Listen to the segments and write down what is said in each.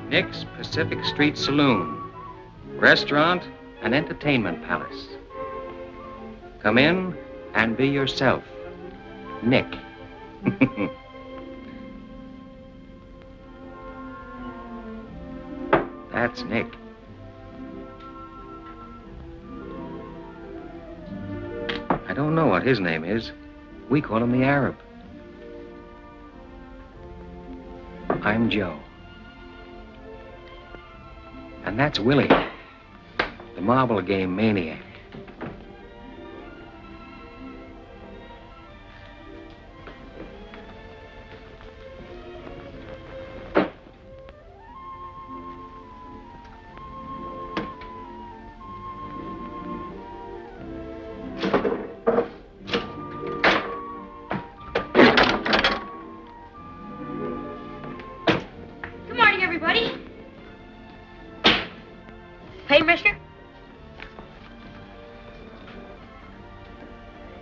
Nick's Pacific Street Saloon, restaurant and entertainment palace. Come in and be yourself, Nick. That's Nick. I don't know what his name is. We call him the Arab. I'm Joe. And that's Willie, the marble game maniac.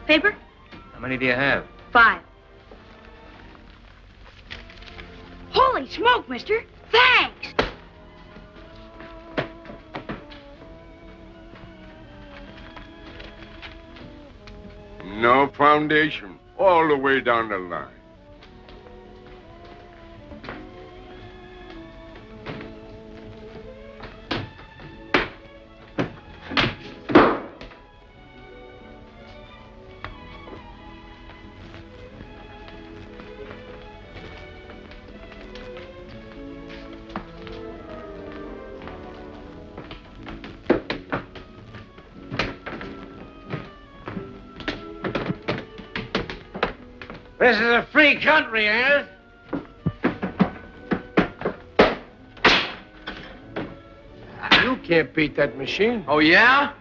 Paper? How many do you have? 5. Holy smoke, mister! Thanks! No foundation, all the way down the line. This is a free country, ain't it? You can't beat that machine. Oh, yeah?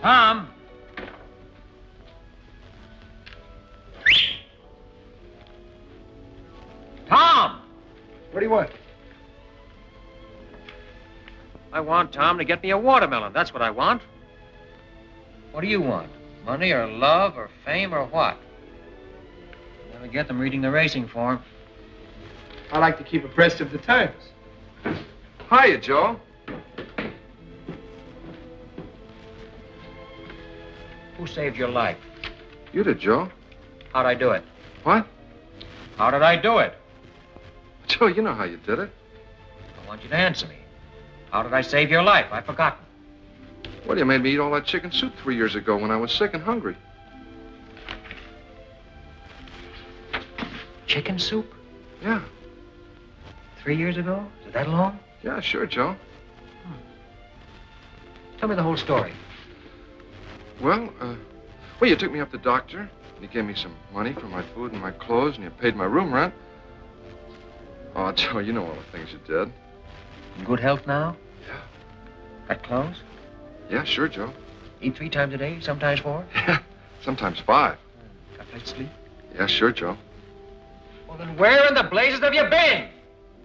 Tom? Tom! What do you want? I want Tom to get me a watermelon. That's what I want. What do you want? Money or love or fame or what? Never get them reading the racing form. I like to keep abreast of the times. Hiya, Joe. Who saved your life? You did, Joe. How'd I do it? What? How did I do it? Joe, you know how you did it. I want you to answer me. How did I save your life? I've forgotten. Well, you made me eat all that chicken soup 3 years ago when I was sick and hungry. Chicken soup? Yeah. 3 years ago? Is it that long? Yeah, sure, Joe. Tell me the whole story. Well, you took me up to the doctor, and you gave me some money for my food and my clothes, and you paid my room rent. Oh, Joe, you know all the things you did. In good health now? Yeah. Got clothes? Yeah, sure, Joe. Eat 3 times a day, sometimes 4? Yeah, sometimes 5. Got a place to sleep? Yeah, sure, Joe. Well, then where in the blazes have you been?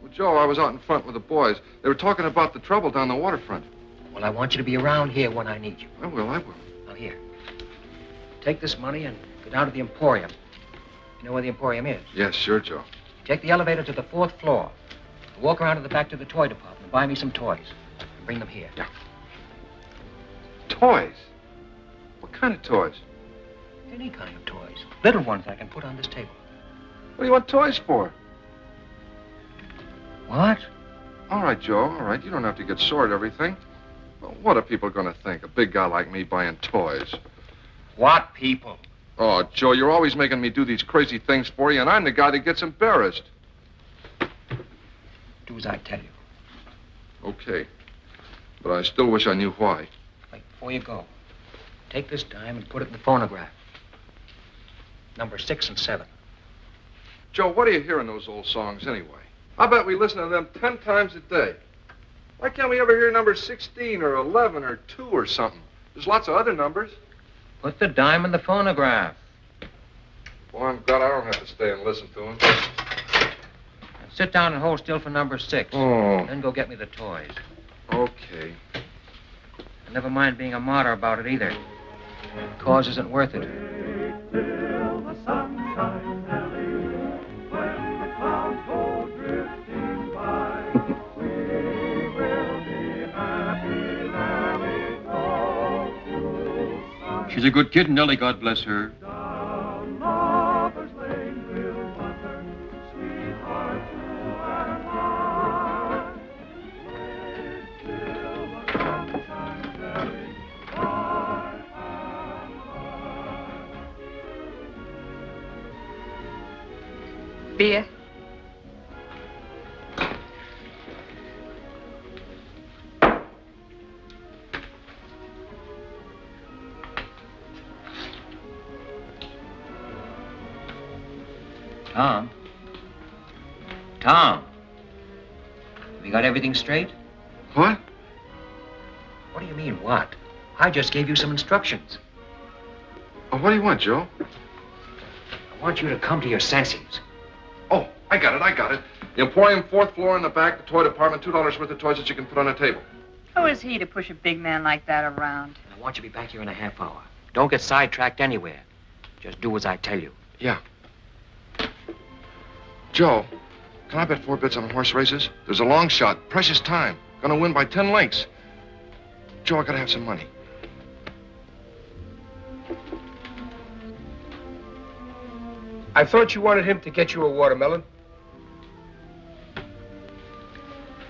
Well, Joe, I was out in front with the boys. They were talking about the trouble down the waterfront. Well, I want you to be around here when I need you. I will. Now, here. Take this money and go down to the Emporium. You know where the Emporium is? Yes, sure, Joe. Take the elevator to the 4th floor. Walk around to the back to the toy department and buy me some toys. And bring them here. Yeah. Toys? What kind of toys? Any kind of toys. Little ones I can put on this table. What do you want toys for? What? All right, Joe, all right. You don't have to get sore at everything. Well, what are people going to think? A big guy like me buying toys. What people? Oh, Joe, you're always making me do these crazy things for you, and I'm the guy that gets embarrassed. Do as I tell you. Okay. But I still wish I knew why. Wait, before you go, take this dime and put it in the phonograph. Number 6 and 7. Joe, what do you hear in those old songs anyway? I bet we listen to them 10 times a day. Why can't we ever hear number 16 or 11 or 2 or something? There's lots of other numbers. Put the dime in the phonograph. Well, I'm glad I don't have to stay and listen to them. And sit down and hold still for number 6. Oh. Then go get me the toys. Okay. And never mind being a martyr about it either. The cause isn't worth it. She's a good kid, Nellie, God bless her. Beer? Tom? Tom? Have you got everything straight? What? What do you mean, what? I just gave you some instructions. Oh, what do you want, Joe? I want you to come to your senses. Oh, I got it. The Emporium, 4th floor in the back, the toy department, $2 worth of toys that you can put on a table. Who is he to push a big man like that around? I want you to be back here in a half hour. Don't get sidetracked anywhere. Just do as I tell you. Yeah. Joe, can I bet 4 bits on horse races? There's a long shot, precious time. Gonna win by 10 lengths. Joe, I gotta have some money. I thought you wanted him to get you a watermelon.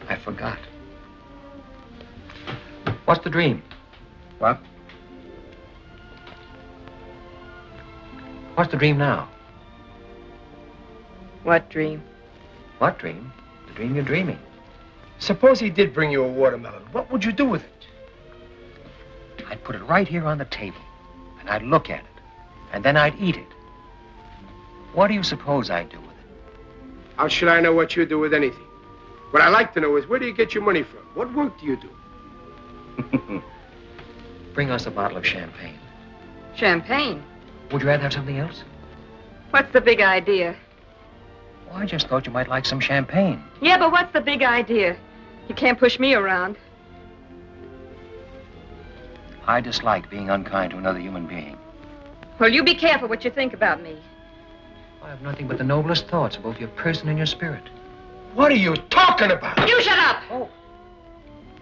I forgot. What's the dream? What? What's the dream now? What dream? What dream? The dream you're dreaming. Suppose he did bring you a watermelon. What would you do with it? I'd put it right here on the table, and I'd look at it, and then I'd eat it. What do you suppose I'd do with it? How should I know what you do with anything? What I'd like to know is, where do you get your money from? What work do you do? Bring us a bottle of champagne. Champagne? Would you rather have something else? What's the big idea? Well, I just thought you might like some champagne. Yeah, but what's the big idea? You can't push me around. I dislike being unkind to another human being. Well, you be careful what you think about me. I have nothing but the noblest thoughts of both your person and your spirit. What are you talking about? You shut up! Oh.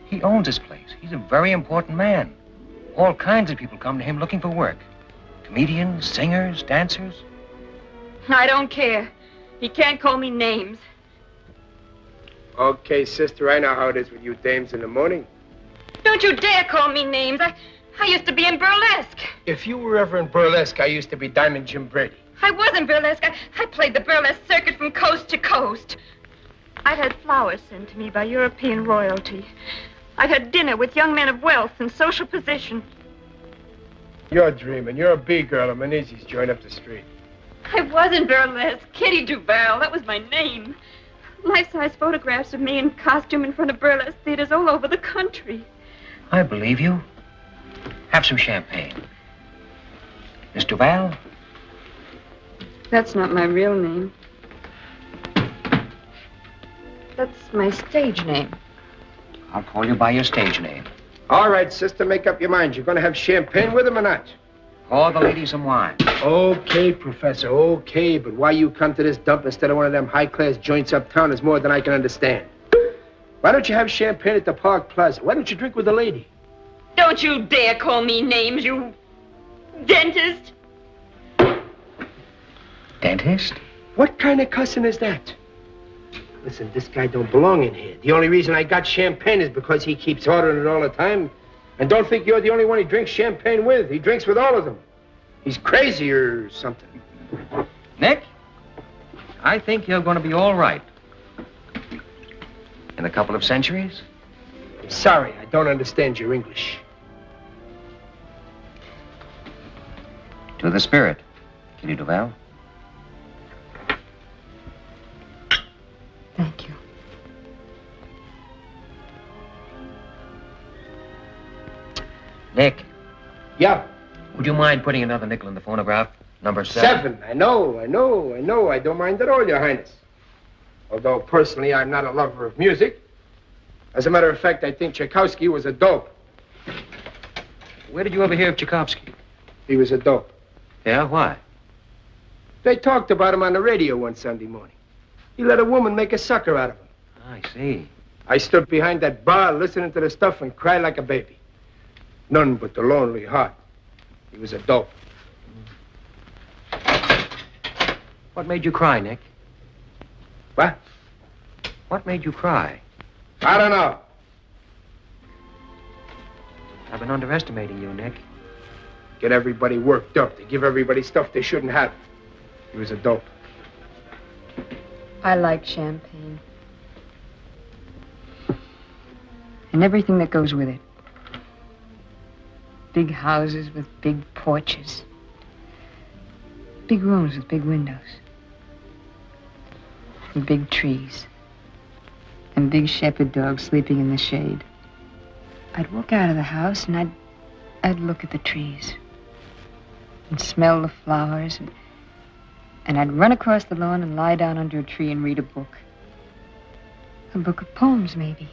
He owns this place. He's a very important man. All kinds of people come to him looking for work. Comedians, singers, dancers. I don't care. He can't call me names. Okay, sister, I know how it is with you dames in the morning. Don't you dare call me names. I used to be in burlesque. If you were ever in burlesque, I used to be Diamond Jim Brady. I was in burlesque. I played the burlesque circuit from coast to coast. I'd had flowers sent to me by European royalty. I'd had dinner with young men of wealth and social position. You're dreaming. You're a B-girl at Menezes joint up the street. I was in burlesque. Kitty Duval, that was my name. Life-size photographs of me in costume in front of burlesque theaters all over the country. I believe you. Have some champagne. Miss Duval? That's not my real name. That's my stage name. I'll call you by your stage name. All right, sister, make up your mind. You're going to have champagne with him or not? Pour the lady some wine. Okay, Professor, okay. But why you come to this dump instead of one of them high-class joints uptown is more than I can understand. Why don't you have champagne at the Park Plaza? Why don't you drink with the lady? Don't you dare call me names, you dentist. Dentist? What kind of cussing is that? Listen, this guy don't belong in here. The only reason I got champagne is because he keeps ordering it all the time. And don't think you're the only one he drinks champagne with. He drinks with all of them. He's crazy or something. Nick, I think you're going to be all right. In a couple of centuries? I'm sorry, I don't understand your English. To the spirit, Kitty Duval. Thank you. Nick, Yeah. would you mind putting another nickel in the phonograph? Number 7. 7. I know. I don't mind at all, Your Highness. Although, personally, I'm not a lover of music. As a matter of fact, I think Tchaikovsky was a dope. Where did you ever hear of Tchaikovsky? He was a dope. Yeah, why? They talked about him on the radio one Sunday morning. He let a woman make a sucker out of him. I see. I stood behind that bar listening to the stuff and cried like a baby. None but the lonely heart. He was a dope. What made you cry, Nick? What? What made you cry? I don't know. I've been underestimating you, Nick. Get everybody worked up. They give everybody stuff they shouldn't have. He was a dope. I like champagne. And everything that goes with it. Big houses with big porches. Big rooms with big windows. And big trees. And big shepherd dogs sleeping in the shade. I'd walk out of the house and I'd look at the trees. And smell the flowers. And I'd run across the lawn and lie down under a tree and read a book. A book of poems, maybe.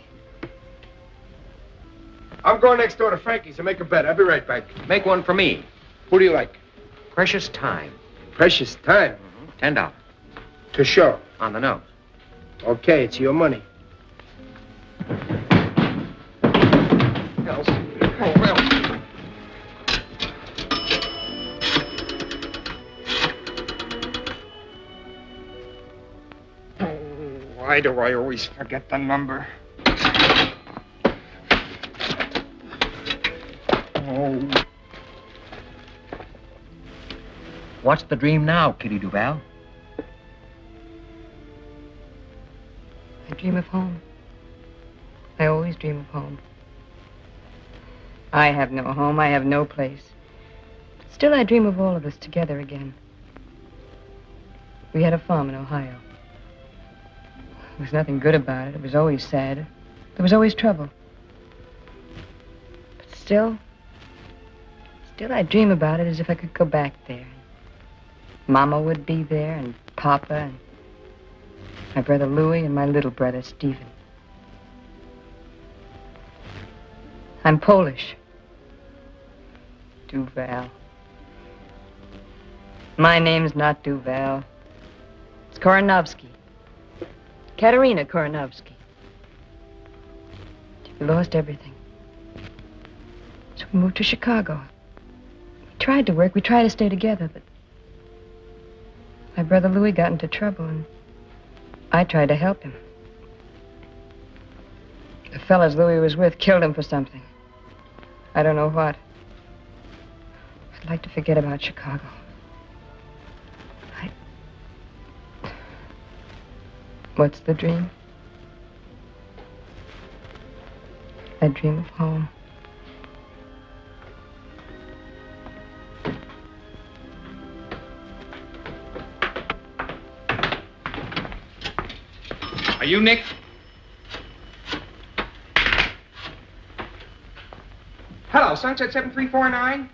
I'm going next door to Frankie's to make a bet. I'll be right back. Make one for me. Who do you like? Precious time. Precious time. $10. To show. On the nose. Okay, it's your money. Elsie. Oh, Elsie. Why do I always forget the number? Oh. What's the dream now, Kitty Duval? I dream of home. I always dream of home. I have no home. I have no place. Still, I dream of all of us together again. We had a farm in Ohio. There was nothing good about it. It was always sad. There was always trouble. But still I dream about it as if I could go back there. Mama would be there, and Papa, and my brother Louie, and my little brother Stephen. I'm Polish. Duval. My name's not Duval. It's Koronovsky. Katerina Koronovsky. We lost everything. So we moved to Chicago. We tried to work. We tried to stay together, but my brother Louis got into trouble, and I tried to help him. The fellas Louis was with killed him for something. I don't know what. I'd like to forget about Chicago. What's the dream? I dream of home. Are you Nick? Hello, Sunset 7349.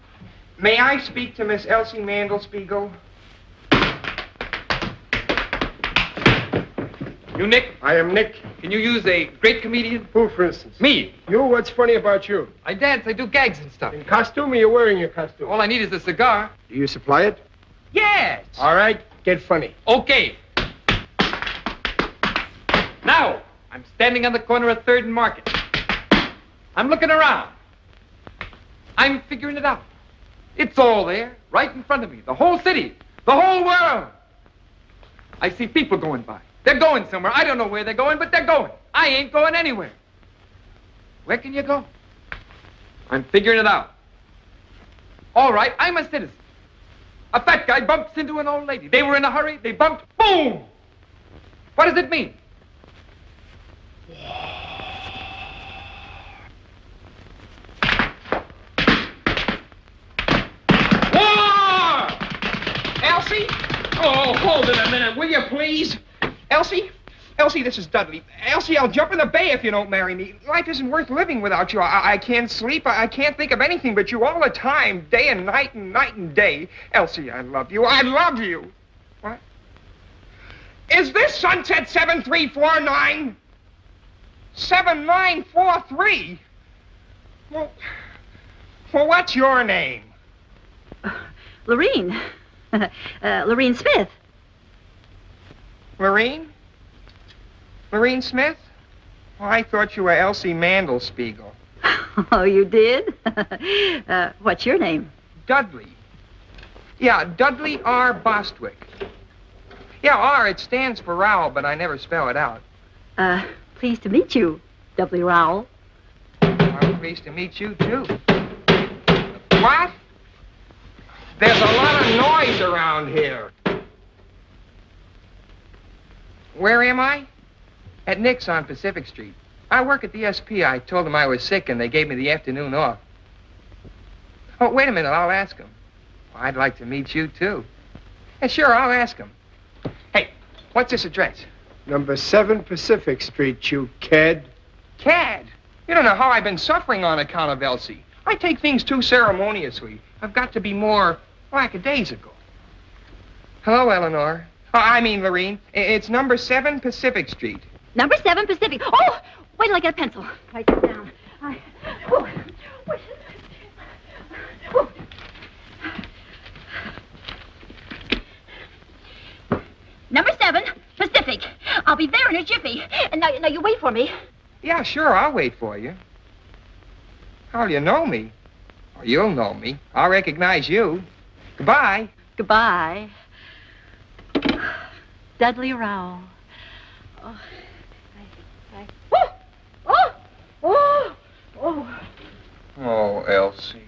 May I speak to Miss Elsie Mandelspiegel? You Nick? I am Nick. Can you use a great comedian? Who, for instance? Me. You? What's funny about you? I dance, I do gags and stuff. In costume or you're wearing your costume? All I need is a cigar. Do you supply it? Yes. All right, get funny. Okay. Now, I'm standing on the corner of 3rd and Market. I'm looking around. I'm figuring it out. It's all there, right in front of me. The whole city, the whole world. I see people going by. They're going somewhere. I don't know where they're going, but they're going. I ain't going anywhere. Where can you go? I'm figuring it out. All right, I'm a citizen. A fat guy bumps into an old lady. They were in a hurry. They bumped. Boom! What does it mean? War! Elsie? Oh, hold it a minute, will you, please? Elsie? Elsie, this is Dudley. Elsie, I'll jump in the bay if you don't marry me. Life isn't worth living without you. I can't sleep. I can't think of anything but you all the time, day and night and day. Elsie, I love you. I love you. What? Is this Sunset 7349? 7943? Well, what's your name? Lorene. Lorene Smith. Lorene? Lorene Smith? Well, I thought you were Elsie Mandelspiegel. Oh, you did? What's your name? Dudley. Yeah, Dudley R. Bostwick. Yeah, R, it stands for Rowell, but I never spell it out. Pleased to meet you, Dudley Rowell. I'm pleased to meet you, too. What? There's a lot of noise around here. Where am I? At Nick's on Pacific Street. I work at the SP. I told them I was sick, and they gave me the afternoon off. Oh, wait a minute. I'll ask them. Well, I'd like to meet you, too. Yeah, sure, I'll ask them. Hey, what's this address? Number 7 Pacific Street, you cad. Cad? You don't know how I've been suffering on account of Elsie. I take things too ceremoniously. I've got to be more lackadaisical. Hello, Eleanor. I mean, Lorene. It's number 7 Pacific Street. Number 7 Pacific. Oh, wait till I get a pencil. Write this down. Oh. Number 7 Pacific. I'll be there in a jiffy. And now you wait for me. Yeah, sure, I'll wait for you. How'll you know me? Oh, you'll know me. I'll recognize you. Goodbye. Goodbye. Dudley Rowell. Oh. Oh, Elsie.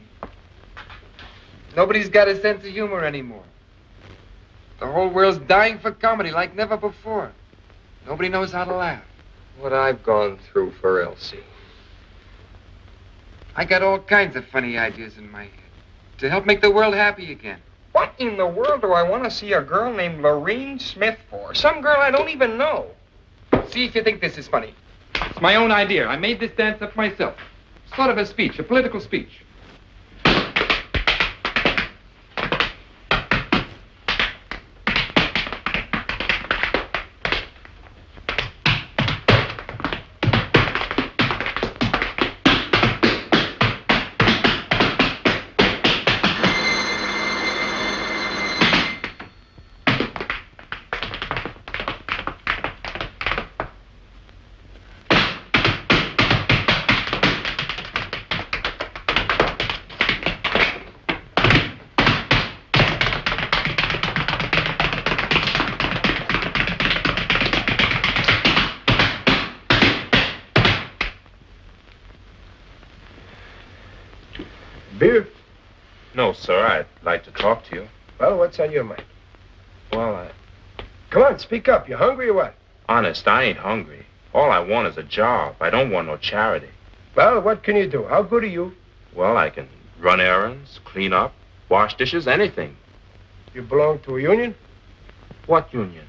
Nobody's got a sense of humor anymore. The whole world's dying for comedy like never before. Nobody knows how to laugh. What I've gone through for Elsie. I got all kinds of funny ideas in my head to help make the world happy again. What in the world do I want to see a girl named Lorene Smith for? Some girl I don't even know. See if you think this is funny. It's my own idea. I made this dance up myself. Sort of a speech, a political speech. Beer? No, sir. I'd like to talk to you. Well, what's on your mind? Well, Come on, speak up. You hungry or what? honest, I ain't hungry. All I want is a job. I don't want no charity. Well, what can you do? How good are you? Well, I can run errands, clean up, wash dishes, anything. You belong to a union? What union?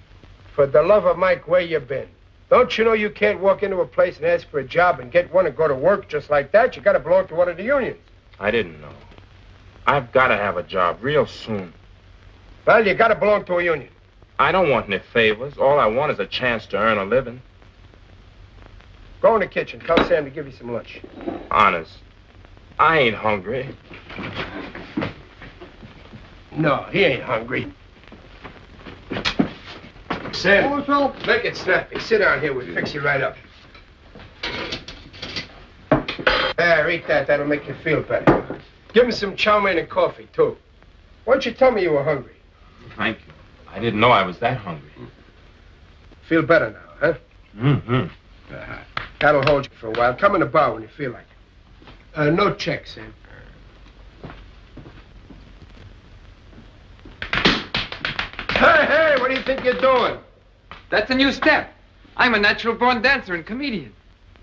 For the love of Mike, where you been? Don't you know you can't walk into a place and ask for a job and get one and go to work just like that? You gotta belong to one of the unions. I didn't know. I've got to have a job real soon. Well, you gotta belong to a union. I don't want any favors. All I want is a chance to earn a living. Go in the kitchen. Tell Sam to give you some lunch. Honest, I ain't hungry. No, he ain't hungry. Sam, make it snappy. Sit down here. We'll fix you right up. There, eat that. That'll make you feel better. Give him some chow mein and coffee, too. Why don't you tell me you were hungry? Thank you. I didn't know I was that hungry. Feel better now, huh? Mm-hmm. That'll hold you for a while. Come in the bar when you feel like it. No check, Sam. Hey, what do you think you're doing? That's a new step. I'm a natural-born dancer and comedian.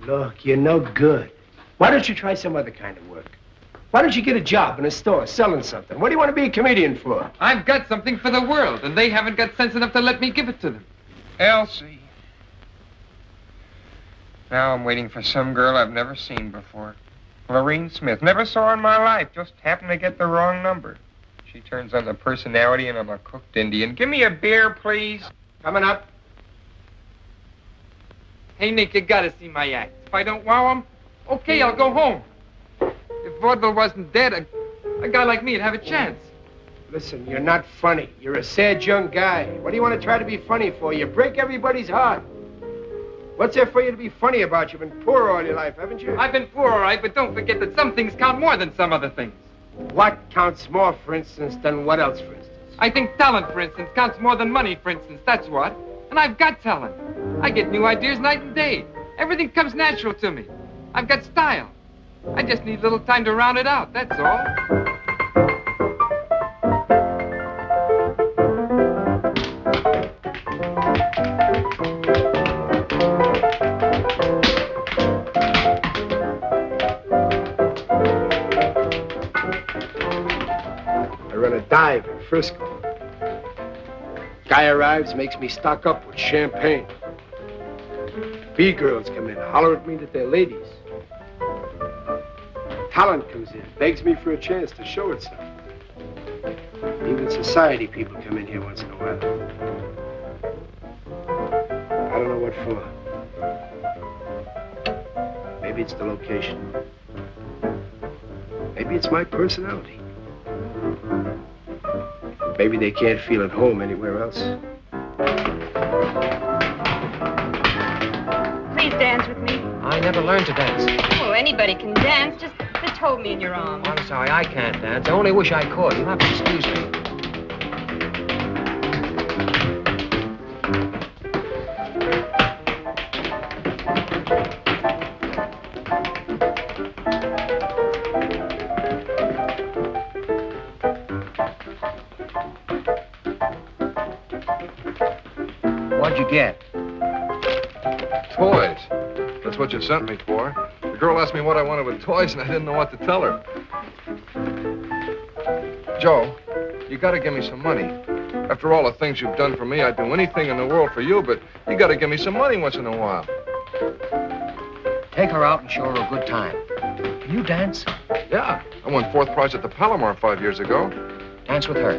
Look, you're no good. Why don't you try some other kind of work? Why don't you get a job in a store selling something? What do you want to be a comedian for? I've got something for the world, and they haven't got sense enough to let me give it to them. Elsie. Now I'm waiting for some girl I've never seen before. Lorene Smith. Never saw her in my life. Just happened to get the wrong number. She turns on the personality and I'm a cooked Indian. Give me a beer, please. Coming up. Hey, Nick, you gotta see my act. If I don't wow 'em, okay, I'll go home. If vaudeville wasn't dead, a guy like me'd have a chance. Listen, you're not funny. You're a sad young guy. What do you want to try to be funny for? You break everybody's heart. What's there for you to be funny about? You've been poor all your life, haven't you? I've been poor, all right, but don't forget that some things count more than some other things. What counts more, for instance, than what else, for instance? I think talent, for instance, counts more than money, for instance. That's what. And I've got talent. I get new ideas night and day. Everything comes natural to me. I've got style. I just need a little time to round it out, that's all. I run a dive in Frisco. Guy arrives, makes me stock up with champagne. B-girls come in, holler at me that they're ladies. Talent comes in, begs me for a chance to show itself. Even society people come in here once in a while. I don't know what for. Maybe it's the location. Maybe it's my personality. Maybe they can't feel at home anywhere else. Please dance with me. I never learned to dance. Oh, anybody can dance. Just hold me in your arms. I'm sorry, I can't dance. I only wish I could. You'll have to excuse me. What'd you get? Toys. That's what you sent me for. The girl asked me what I wanted with toys, and I didn't know what to tell her. Joe, you gotta give me some money. After all the things you've done for me, I'd do anything in the world for you, but you gotta give me some money once in a while. Take her out and show her a good time. Can you dance? Yeah, I won 4th prize at the Palomar 5 years ago. Dance with her.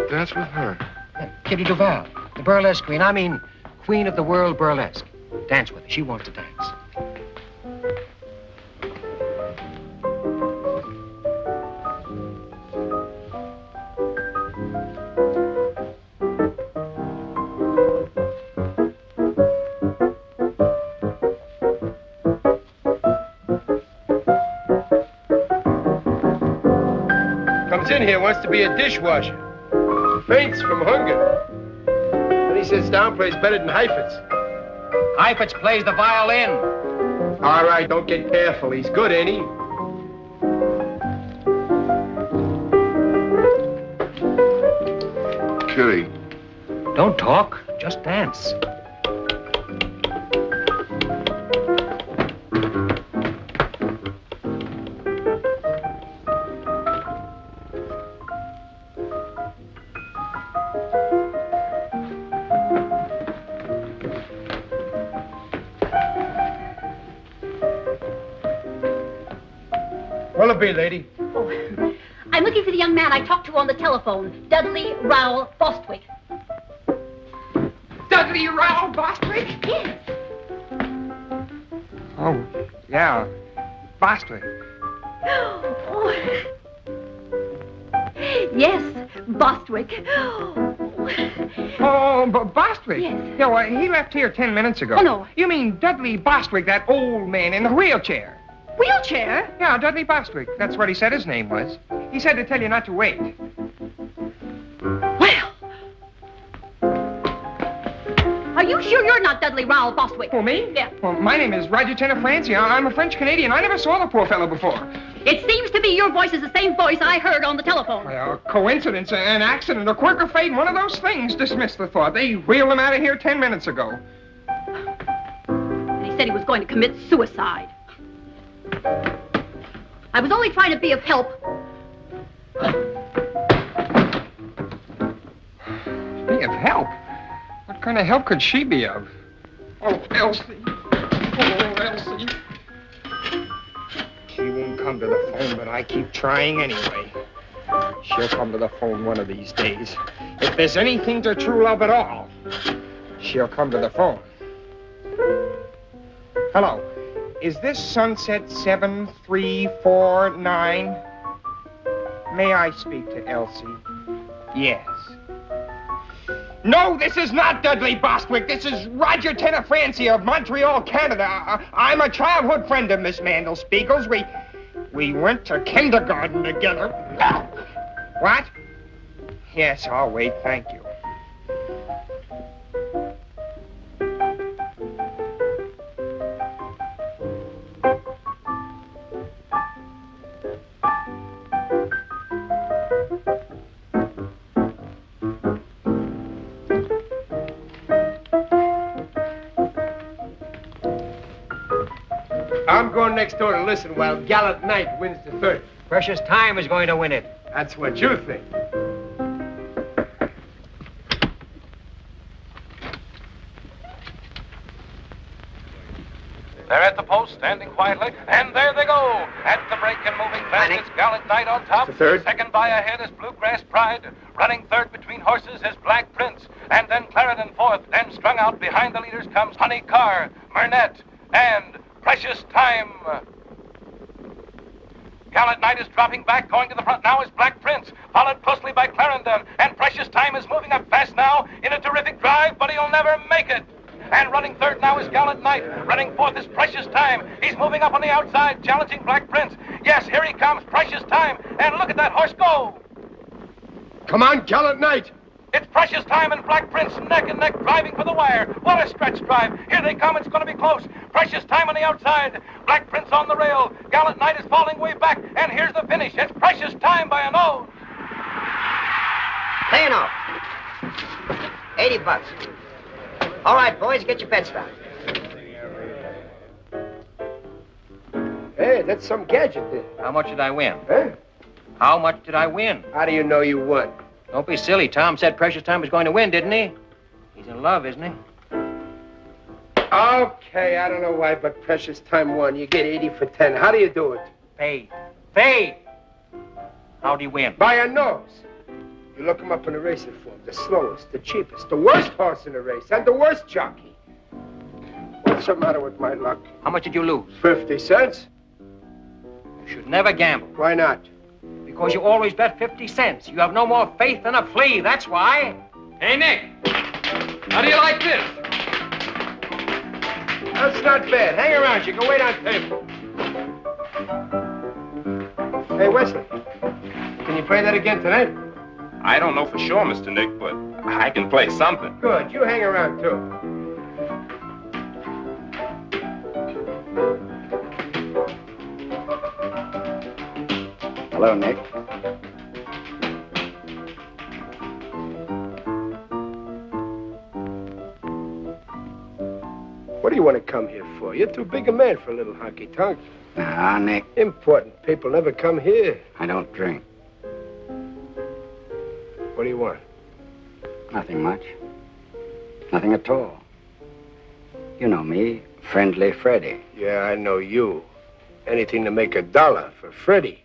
Dance with her. Yeah, Kitty Duval, the burlesque queen. I mean, queen of the world burlesque. Dance with her. She wants to dance. Comes in here, wants to be a dishwasher. Faints from hunger. Then he sits down, plays better than Heifetz. Heifetz plays the violin. All right, don't get careful. He's good, ain't he? Kitty. Don't talk, just dance. What'll it be, lady? Oh, I'm looking for the young man I talked to on the telephone, Dudley Rowell Bostwick. Dudley Rowell Bostwick? Yes. Oh, yeah. Bostwick. Oh. Yes, Bostwick. Oh, Bostwick? Yes. Yeah, well, he left here 10 minutes ago. Oh, no. You mean Dudley Bostwick, that old man in the wheelchair? Wheelchair? Yeah, Dudley Bostwick. That's what he said his name was. He said to tell you not to wait. Well. Are you sure you're not Dudley Rowell Bostwick? Oh, me? Yeah. Well, my name is Roger Tenafranci. I'm a French-Canadian. I never saw the poor fellow before. It seems to me your voice is the same voice I heard on the telephone. Well, coincidence, an accident, a quirk of fate, one of those things. Dismiss the thought. They wheeled him out of here 10 minutes ago. And he said he was going to commit suicide. I was only trying to be of help. Be of help? What kind of help could she be of? Oh, Elsie. Oh, Elsie. She won't come to the phone, but I keep trying anyway. She'll come to the phone one of these days. If there's anything to true love at all, she'll come to the phone. Hello. Is this Sunset 7349? May I speak to Elsie? Yes. No, this is not Dudley Bostwick. This is Roger Tenafranci of Montreal, Canada. I'm a childhood friend of Miss Mandel Spiegel's. We went to kindergarten together. What? Yes, I'll wait, thank you. I'm going next door to listen while Gallant Knight wins the third. Precious Time is going to win it. That's what you think. They're at the post, standing quietly, and there they go. At the break and moving fast, it's Gallant Knight on top. The third. Second by ahead is Bluegrass Pride. Running third between horses is Black Prince. And then Clarendon fourth. Then strung out behind the leaders comes Honey Carr, Murnett, and Precious Time. Gallant Knight is dropping back. Going to the front now is Black Prince, followed closely by Clarendon. And Precious Time is moving up fast now in a terrific drive, but he'll never make it. And running third now is Gallant Knight. Running fourth is Precious Time. He's moving up on the outside, challenging Black Prince. Yes, here he comes, Precious Time. And look at that horse go. Come on, Gallant Knight. It's Precious Time and Black Prince neck and neck driving for the wire. What a stretch drive. Here they come. It's going to be close. Precious Time on the outside. Black Prince on the rail. Gallant Knight is falling way back. And here's the finish. It's Precious Time by a nose. Paying off. $80. All right, boys, get your bets down. Hey, that's some gadget there. How much did I win? Huh? How much did I win? How do you know you won? Don't be silly. Tom said Precious Time was going to win, didn't he? He's in love, isn't he? Okay, I don't know why, but Precious Time won. You get 80 for 10. How do you do it? Faith. Faith! How'd he win? By a nose. You look him up in the racing form. The slowest, the cheapest, the worst horse in the race, and the worst jockey. What's the matter with my luck? How much did you lose? 50 cents. You should never gamble. Why not? Because you always bet 50 cents. You have no more faith than a flea, that's why. Hey, Nick. How do you like this? That's not bad. Hang around. You can wait on table. Hey, Wesley. Can you play that again tonight? I don't know for sure, Mr. Nick, but I can play something. Good. You hang around, too. Hello, Nick. What do you want to come here for? You're too big a man for a little honky-tonk. Nah, Nick. Important people never come here. I don't drink. What do you want? Nothing much. Nothing at all. You know me, Friendly Freddy. Yeah, I know you. Anything to make $1 for Freddie.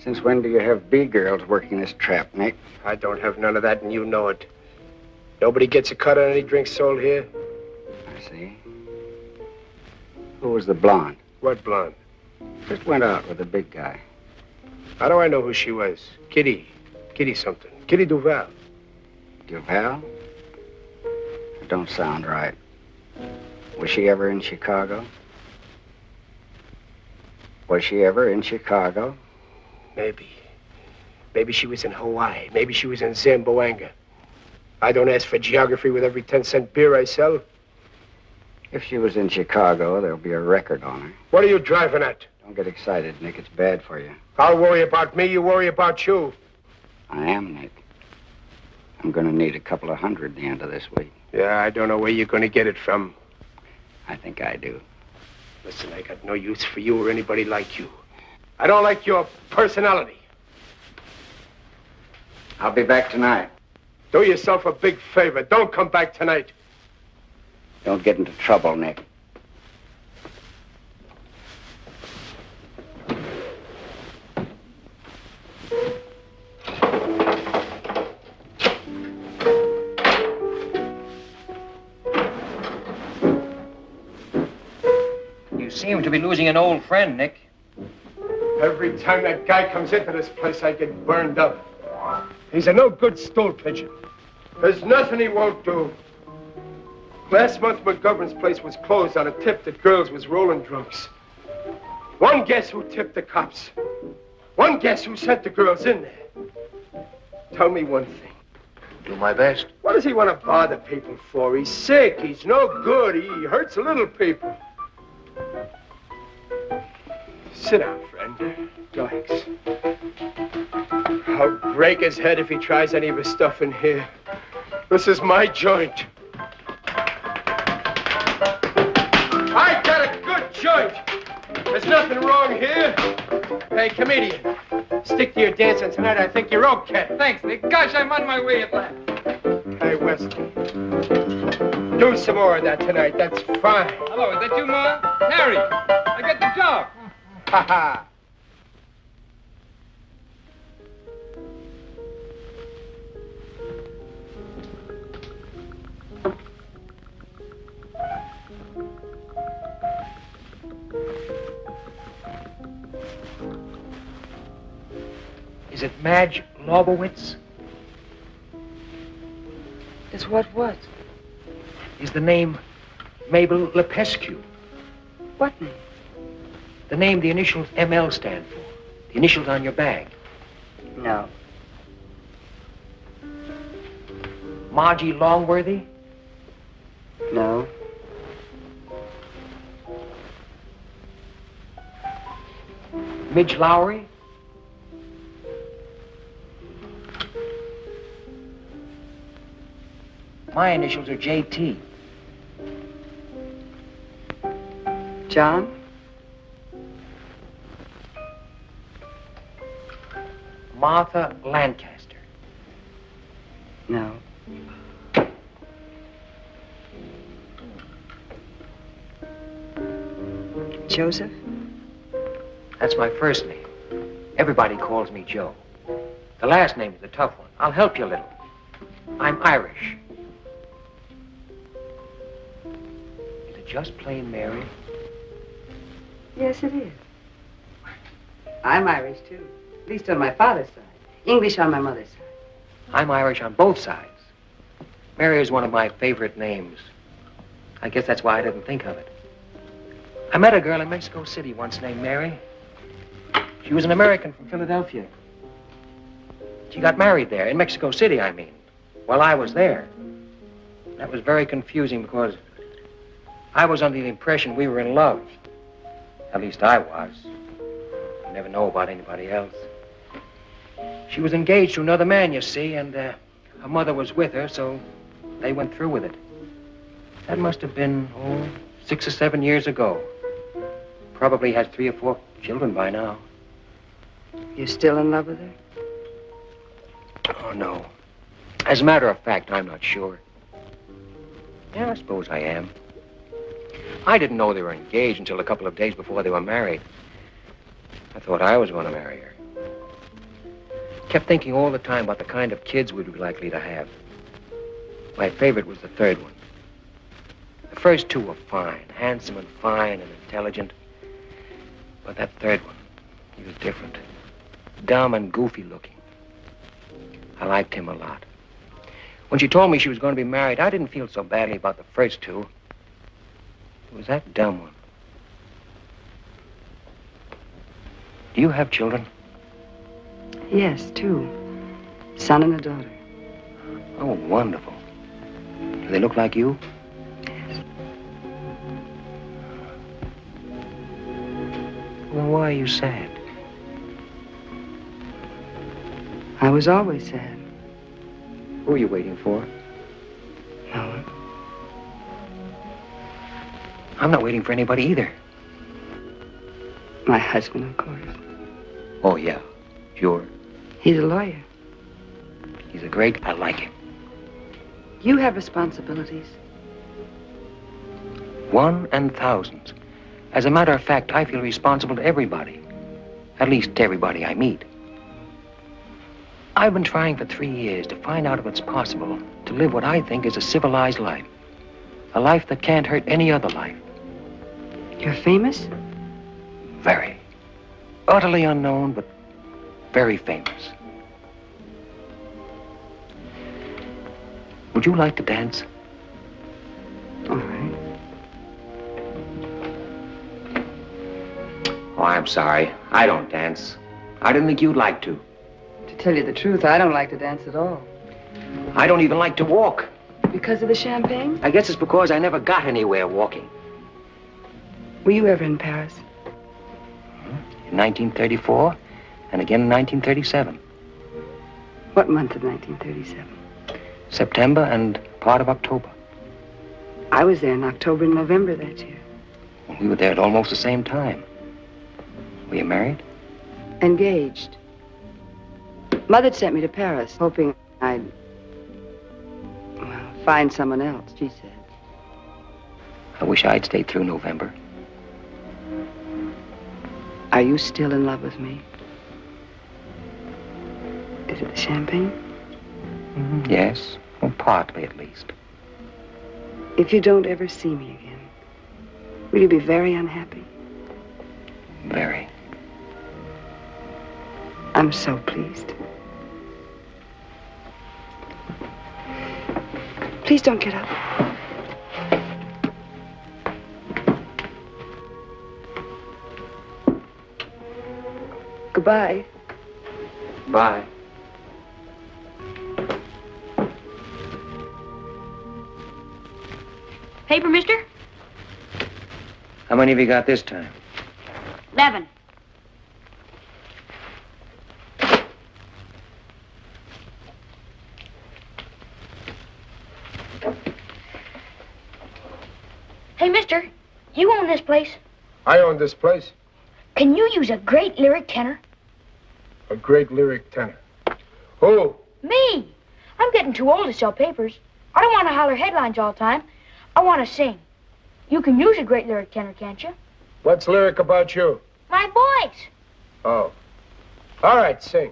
Since when do you have B-girls working this trap, Nick? I don't have none of that, and you know it. Nobody gets a cut on any drinks sold here. I see. Who was the blonde? What blonde? Just went out with the big guy. How do I know who she was? Kitty something. Kitty Duval. Duval? It don't sound right. Was she ever in Chicago? Was she ever in Chicago? Maybe. Maybe she was in Hawaii. Maybe she was in Zamboanga. I don't ask for geography with every 10-cent beer I sell. If she was in Chicago, there'll be a record on her. What are you driving at? Don't get excited, Nick. It's bad for you. I'll worry about me. You worry about you. I am, Nick. I'm going to need a couple of hundred at the end of this week. Yeah, I don't know where you're going to get it from. I think I do. Listen, I got no use for you or anybody like you. I don't like your personality. I'll be back tonight. Do yourself a big favor. Don't come back tonight. Don't get into trouble, Nick. You seem to be losing an old friend, Nick. Every time that guy comes into this place, I get burned up. He's a no-good stool pigeon. There's nothing he won't do. Last month, McGovern's place was closed on a tip that girls was rolling drunks. One guess who tipped the cops. One guess who sent the girls in there. Tell me one thing. Do my best. What does he want to bother people for? He's sick. He's no good. He hurts little people. Sit down, friend. Relax. I'll break his head if he tries any of his stuff in here. This is my joint. I got a good joint. There's nothing wrong here. Hey, comedian, stick to your dancing tonight. I think you're okay. Thanks, Nick. Gosh, I'm on my way at last. Hey, Wesley, do some more of that tonight. That's fine. Hello, is that you, Ma? Harry, I got the job. Ha ha. Is it Madge Lobowitz? Is what? Is the name Mabel Lepescu? What name? The name the initials ML stand for. The initials on your bag. No. Margie Longworthy? No. Midge Lowry? My initials are JT. John? Martha Lancaster. No. Joseph? That's my first name. Everybody calls me Joe. The last name is a tough one. I'll help you a little. I'm Irish. Is it just plain Mary? Yes, it is. I'm Irish, too. At least on my father's side. English on my mother's side. I'm Irish on both sides. Mary is one of my favorite names. I guess that's why I didn't think of it. I met a girl in Mexico City once named Mary. She was an American from Philadelphia. She got married there, in Mexico City, I mean, while I was there. That was very confusing because I was under the impression we were in love. At least I was. You never know about anybody else. She was engaged to another man, you see, and her mother was with her, so they went through with it. That must have been, 6 or 7 years ago. Probably has 3 or 4 children by now. You're still in love with her? Oh, no. As a matter of fact, I'm not sure. Yeah, I suppose I am. I didn't know they were engaged until a couple of days before they were married. I thought I was going to marry her. Kept thinking all the time about the kind of kids we'd be likely to have. My favorite was the third one. The first 2 were fine, handsome and fine and intelligent. But that third one, he was different. Dumb and goofy looking. I liked him a lot. When she told me she was going to be married, I didn't feel so badly about the first 2. It was that dumb one. Do you have children? Yes, 2. Son and a daughter. Oh, wonderful. Do they look like you? Yes. Well, why are you sad? I was always sad. Who are you waiting for? No one. I'm not waiting for anybody either. My husband, of course. Oh, yeah. Sure. He's a lawyer. He's a great... I like him. You have responsibilities. 1 and thousands. As a matter of fact, I feel responsible to everybody. At least to everybody I meet. I've been trying for 3 years to find out if it's possible to live what I think is a civilized life. A life that can't hurt any other life. You're famous? Very. Utterly unknown, but very famous. Would you like to dance? All right. Oh, I'm sorry. I don't dance. I didn't think you'd like to. To tell you the truth, I don't like to dance at all. I don't even like to walk. Because of the champagne? I guess it's because I never got anywhere walking. Were you ever in Paris? In 1934, and again in 1937. What month of 1937? September and part of October. I was there in October and November that year. We were there at almost the same time. Were you married? Engaged. Mother'd sent me to Paris, hoping I'd, well, find someone else, she said. I wish I'd stayed through November. Are you still in love with me? Is it the champagne? Yes, well, partly at least. If you don't ever see me again, will you be very unhappy? Very. I'm so pleased. Please don't get up. Goodbye. Bye. Paper, mister? How many have you got this time? 11. Hey, mister, you own this place. I own this place. Can you use a great lyric tenor? A great lyric tenor. Who? Me. I'm getting too old to sell papers. I don't want to holler headlines all the time. I want to sing. You can use a great lyric tenor, can't you? What's lyric about you? My voice. Oh. All right, sing.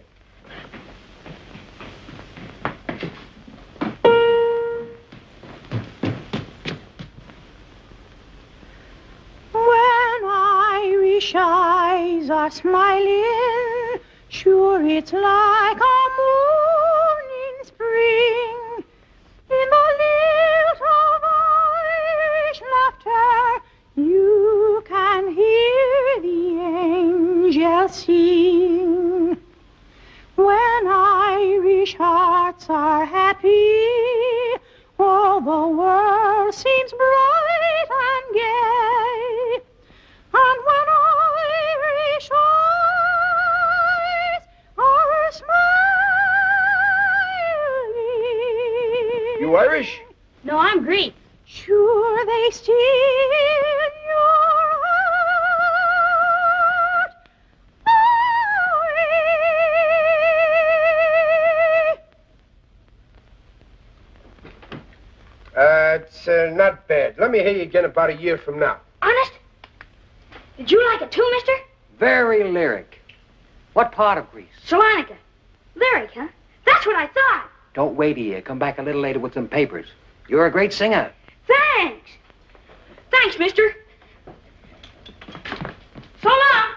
When Irish eyes are smiling, sure it's like a moon in spring. In the lilt of Irish laughter, you can hear the angels sing. When Irish hearts are happy, all the world seems bright and gay. And when Irish eyes are smiling. You Irish? No, I'm Greek. Sure they steal your heart away. It's not bad. Let me hear you again about a year from now. Honest? Did you like it too, mister? Very lyric. What part of Greece? Salonica. Lyric, huh? That's what I thought. Don't wait a year. Come back a little later with some papers. You're a great singer. Thanks. Thanks, mister. So long.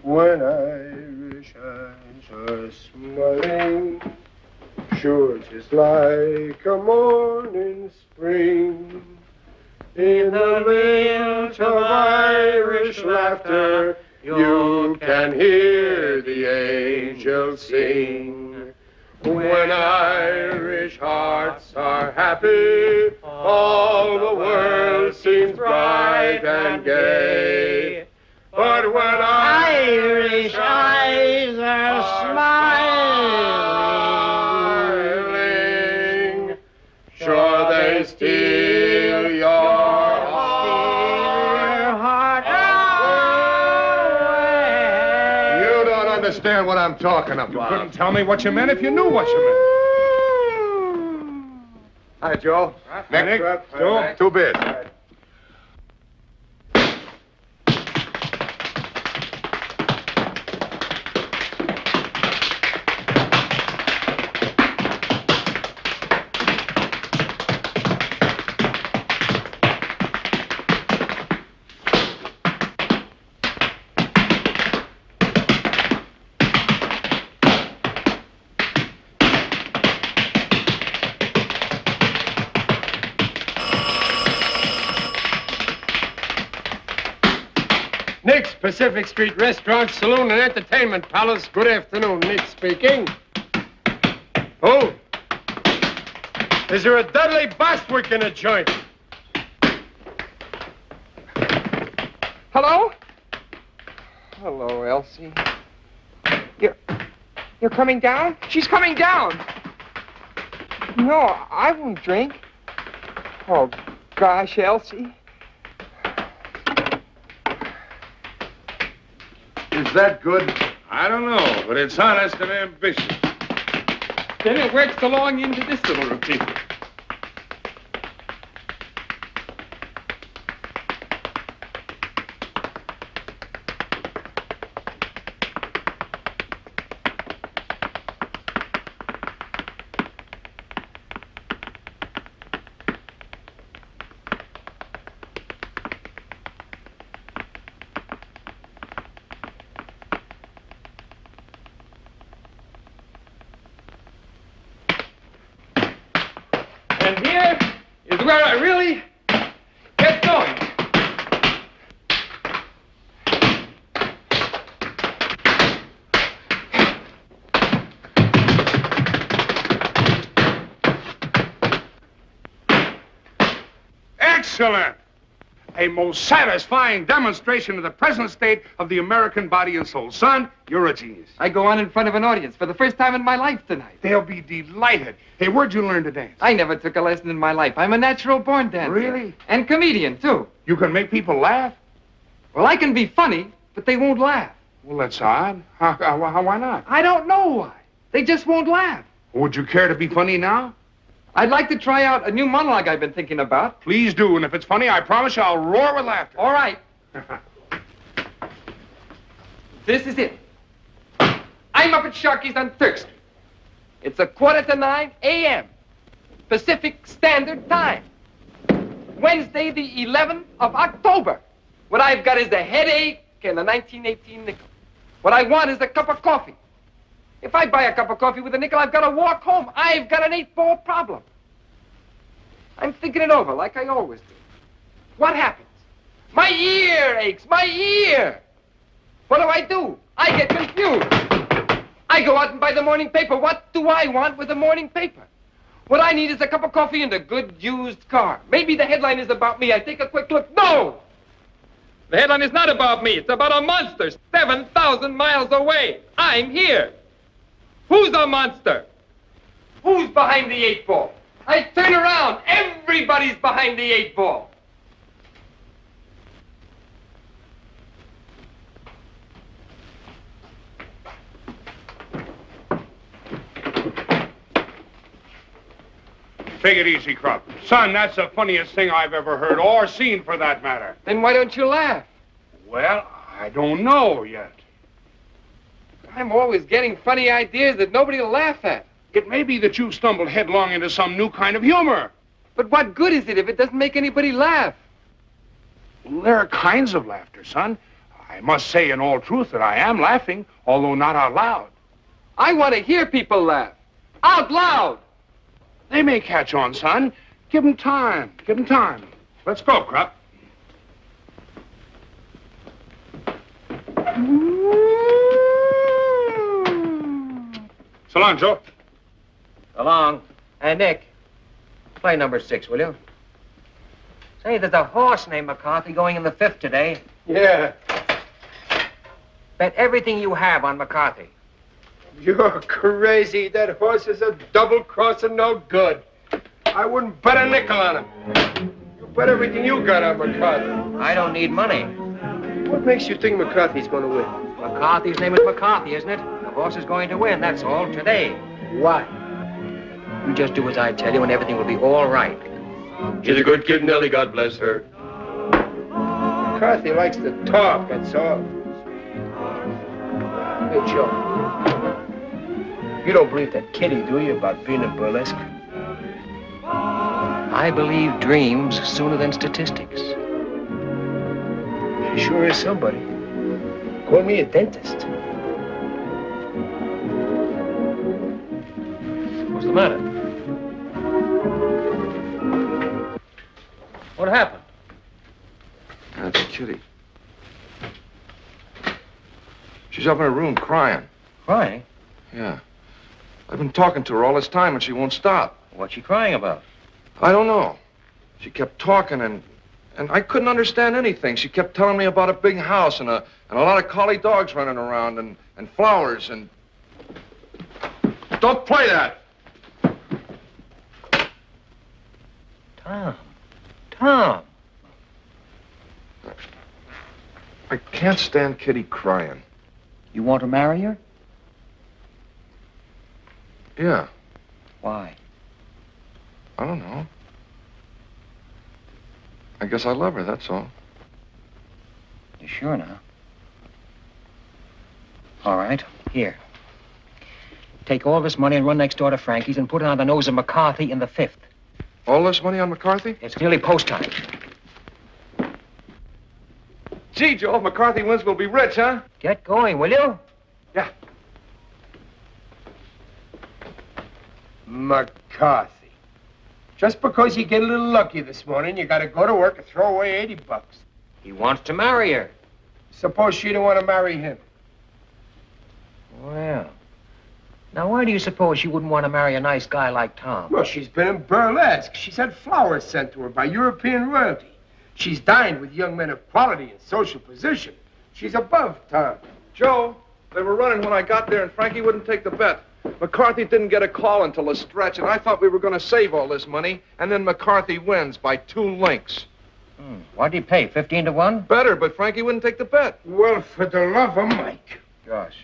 When Irish eyes are smiling, sure just like a morning spring. In the lilt of Irish laughter, you can hear the angels sing. When Irish hearts are happy, all the world seems bright and gay. But when Irish eyes are smiling, sure they steal your heart away. You don't understand what I'm talking about. You couldn't tell me what you meant if you knew what you meant. Hi, Joe. Nick, Two beers. Nick's Pacific Street Restaurant, Saloon, and Entertainment Palace. Good afternoon. Nick speaking. Who? Is there a Dudley Bostwick in the joint? Hello? Hello, Elsie. You're coming down? She's coming down. No, I won't drink. Oh, gosh, Elsie. Is that good? I don't know, but it's honest and ambitious. Then it works along into this little routine. And here is where I really get going. Excellent! A most satisfying demonstration of the present state of the American body and soul. Son, you're a genius. I go on in front of an audience for the first time in my life tonight. They'll be delighted. Hey, where'd you learn to dance? I never took a lesson in my life. I'm a natural-born dancer. Really? And comedian, too. You can make people laugh? Well, I can be funny, but they won't laugh. Well, that's odd. Why not? I don't know why. They just won't laugh. Would you care to be funny now? I'd like to try out a new monologue I've been thinking about. Please do, and if it's funny, I promise you I'll roar with laughter. All right. This is it. I'm up at Sharky's on Third Street. It's 8:45 a.m. Pacific Standard Time. Wednesday, the 11th of October. What I've got is a headache and a 1918 nickel. What I want is a cup of coffee. If I buy a cup of coffee with a nickel, I've got to walk home. I've got an 8-ball problem. I'm thinking it over like I always do. What happens? My ear aches, my ear. What do? I get confused. I go out and buy the morning paper. What do I want with the morning paper? What I need is a cup of coffee and a good used car. Maybe the headline is about me. I take a quick look. No! The headline is not about me. It's about a monster 7,000 miles away. I'm here. Who's a monster? Who's behind the 8-ball? I turn around. Everybody's behind the 8-ball. Take it easy, Crop. Son, that's the funniest thing I've ever heard, or seen for that matter. Then why don't you laugh? Well, I don't know yet. I'm always getting funny ideas that nobody will laugh at. It may be that you've stumbled headlong into some new kind of humor. But what good is it if it doesn't make anybody laugh? There are kinds of laughter, son. I must say in all truth that I am laughing, although not out loud. I want to hear people laugh. Out loud. They may catch on, son. Give them time. Give them time. Let's go, Crop. So long, Joe. So long. Hey, Nick, play number 6, will you? Say, there's a horse named McCarthy going in the 5th today. Yeah. Bet everything you have on McCarthy. You're crazy. That horse is a double-crosser, no good. I wouldn't bet a nickel on him. You bet everything you got on McCarthy. I don't need money. What makes you think McCarthy's going to win? McCarthy's name is McCarthy, isn't it? The horse is going to win, that's all, today. Why? You just do as I tell you and everything will be all right. She's a good kid, Nellie, God bless her. McCarthy likes to talk, that's all. Hey, Joe. You don't believe that kitty, do you, about being in burlesque? I believe dreams sooner than statistics. She sure is somebody. Call me a dentist. What's the matter? What happened? That's Kitty. She's up in her room crying. Crying? Yeah. I've been talking to her all this time and she won't stop. What's she crying about? I don't know. She kept talking and I couldn't understand anything. She kept telling me about a big house and a lot of collie dogs running around and flowers and... Don't play that! Tom. I can't stand Kitty crying. You want to marry her? Yeah. Why? I don't know. I guess I love her, that's all. You sure now? All right, here. Take all this money and run next door to Frankie's and put it on the nose of McCarthy in the 5th. All this money on McCarthy? It's nearly post time. Gee, Joe, if McCarthy wins, we'll be rich, huh? Get going, will you? Yeah. McCarthy. Just because you get a little lucky this morning, you gotta go to work and throw away $80. He wants to marry her. Suppose she didn't want to marry him. Well, now why do you suppose she wouldn't want to marry a nice guy like Tom? Well, she's been in burlesque. She's had flowers sent to her by European royalty. She's dined with young men of quality and social position. She's above Tom. Joe, they were running when I got there and Frankie wouldn't take the bet. McCarthy didn't get a call until the stretch, and I thought we were going to save all this money, and then McCarthy wins by 2 links. What'd he pay, 15 to 1? Better, but Frankie wouldn't take the bet. Well, for the love of Mike. Gosh,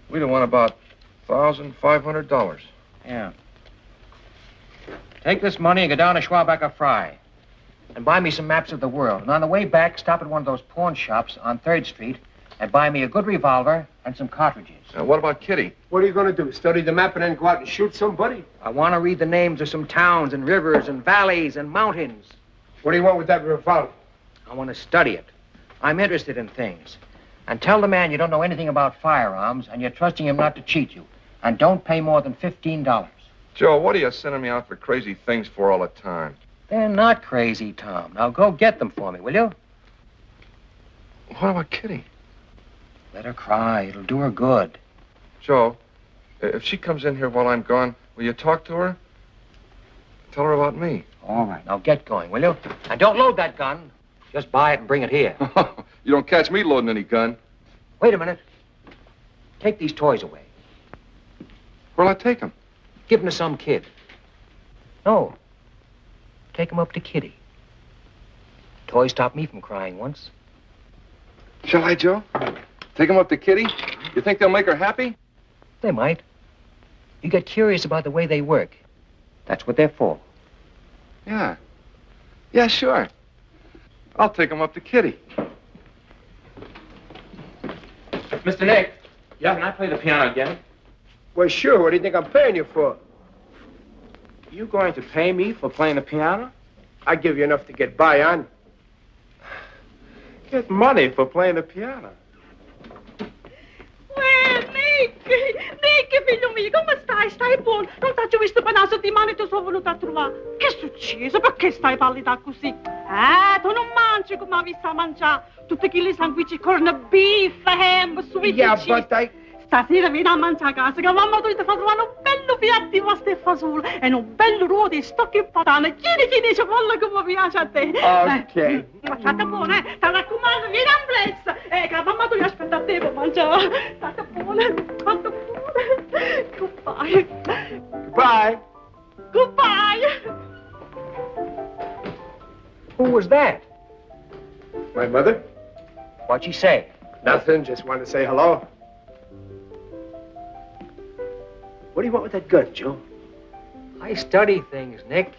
we'd have won about $1,500. Yeah. Take this money and go down to Schwabacher Fry and buy me some maps of the world. And on the way back, stop at one of those pawn shops on 3rd Street and buy me a good revolver and some cartridges. What about Kitty? What are you going to do, study the map and then go out and shoot somebody? I want to read the names of some towns and rivers and valleys and mountains. What do you want with that revolver? I want to study it. I'm interested in things. And tell the man you don't know anything about firearms and you're trusting him not to cheat you. And don't pay more than $15. Joe, what are you sending me out for crazy things for all the time? They're not crazy, Tom. Now go get them for me, will you? What about Kitty? Let her cry. It'll do her good. Joe, if she comes in here while I'm gone, will you talk to her? Tell her about me. All right. Now get going, will you? And don't load that gun. Just buy it and bring it here. You don't catch me loading any gun. Wait a minute. Take these toys away. Where'll I take them? Give them to some kid. No. Take them up to Kitty. Toys stopped me from crying once. Shall I, Joe? Take them up to Kitty? You think they'll make her happy? They might. You get curious about the way they work. That's what they're for. Yeah. Yeah, sure. I'll take them up to Kitty. Mr. Nick. Yeah? Can I play the piano again? Well, sure. What do you think I'm paying you for? You going to pay me for playing the piano? I give you enough to get by on. Get money for playing the piano. Nick, figlio mio, come stai? Stai buono? Non t'ho visto per una settimana e ti sono venuta a trovare. Che è successo? Perché stai pallida così? Tu non mangi come hai visto a mangiare. Tutti quelli sanguici, corned beef, ham, sweet Yeah, cheese. but Stasera vieni a mangiare a casa, che mamma tu ti fa trovare un bello piatto di pasta e fagioli e un bello ruolo di stocchi e patane. Chiedi cipolla come piace a te. Ok. State buone, ti raccomando, vieni a prezzo. Che la mamma tu ti aspetta a te per mangiare. State buone, state buone. Goodbye. Goodbye. Goodbye. Who was that? My mother? What'd she say? Nothing. Just wanted to say hello. What do you want with that gun, Joe? I study things, Nick.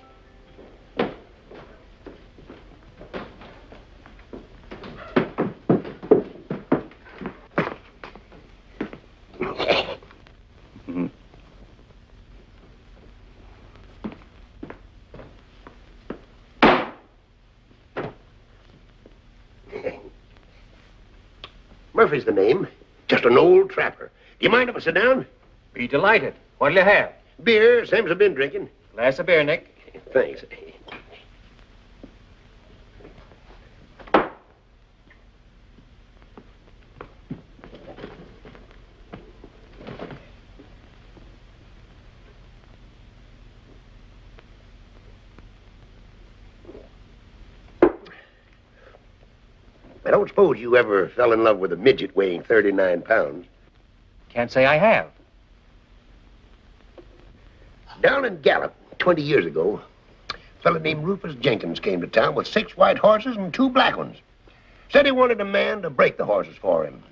Murphy's the name. Just an old trapper. Do you mind if I sit down? Be delighted. What'll you have? Beer, same as I've been drinking. Glass of beer, Nick. Thanks. I don't suppose you ever fell in love with a midget weighing 39 pounds. Can't say I have. Down in Gallup, 20 years ago, a fellow named Rufus Jenkins came to town with 6 white horses and 2 black ones. Said he wanted a man to break the horses for him.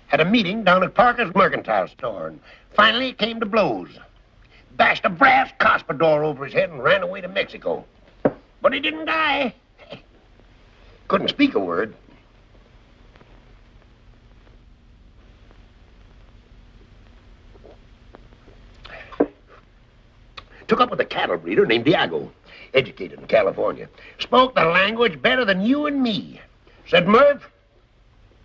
Had a meeting down at Parker's mercantile store, and finally it came to blows. Bashed a brass cuspidor over his head and ran away to Mexico. But he didn't die. Couldn't speak a word. Took up with a cattle breeder named Diago, educated in California. Spoke the language better than you and me. Said, Murph,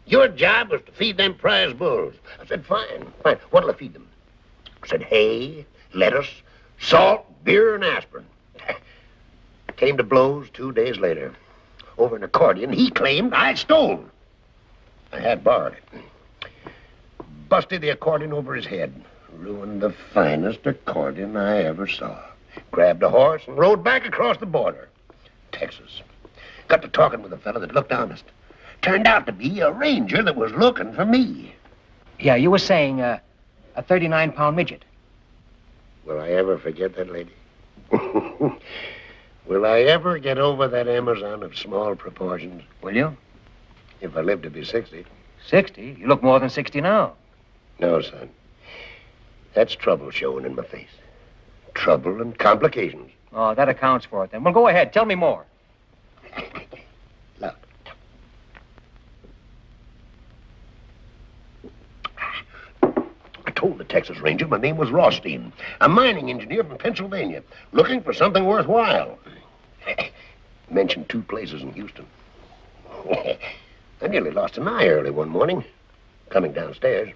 your job was to feed them prize bulls. I said, fine. What'll I feed them? Said, hay, lettuce, salt, beer, and aspirin. Came to blows 2 days later. Over an accordion he claimed I stole. I had borrowed it. Busted the accordion over his head. Ruined the finest accordion I ever saw. Grabbed a horse and rode back across the border. Texas. Got to talking with a fellow that looked honest. Turned out to be a ranger that was looking for me. Yeah, you were saying a 39-pound midget. Will I ever forget that lady? Will I ever get over that Amazon of small proportions? Will you? If I live to be 60. 60? You look more than 60 now. No, son. That's trouble showing in my face. Trouble and complications. Oh, that accounts for it then. Well, go ahead. Tell me more. Look. I told the Texas Ranger my name was Rothstein, a mining engineer from Pennsylvania, looking for something worthwhile. Mentioned 2 places in Houston. I nearly lost an eye early one morning, coming downstairs.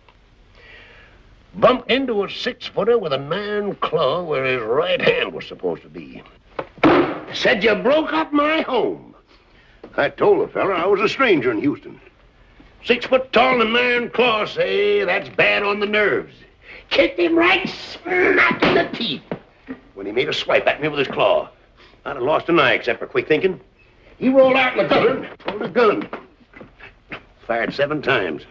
Bumped into a 6-footer with an iron claw where his right hand was supposed to be. Said you broke up my home. I told the fella I was a stranger in Houston. 6 foot tall and an iron claw, say, that's bad on the nerves. Kicked him right smack in the teeth when he made a swipe at me with his claw. I'd have lost an eye except for quick thinking. He rolled out in the gun, pulled a gun. Fired 7 times.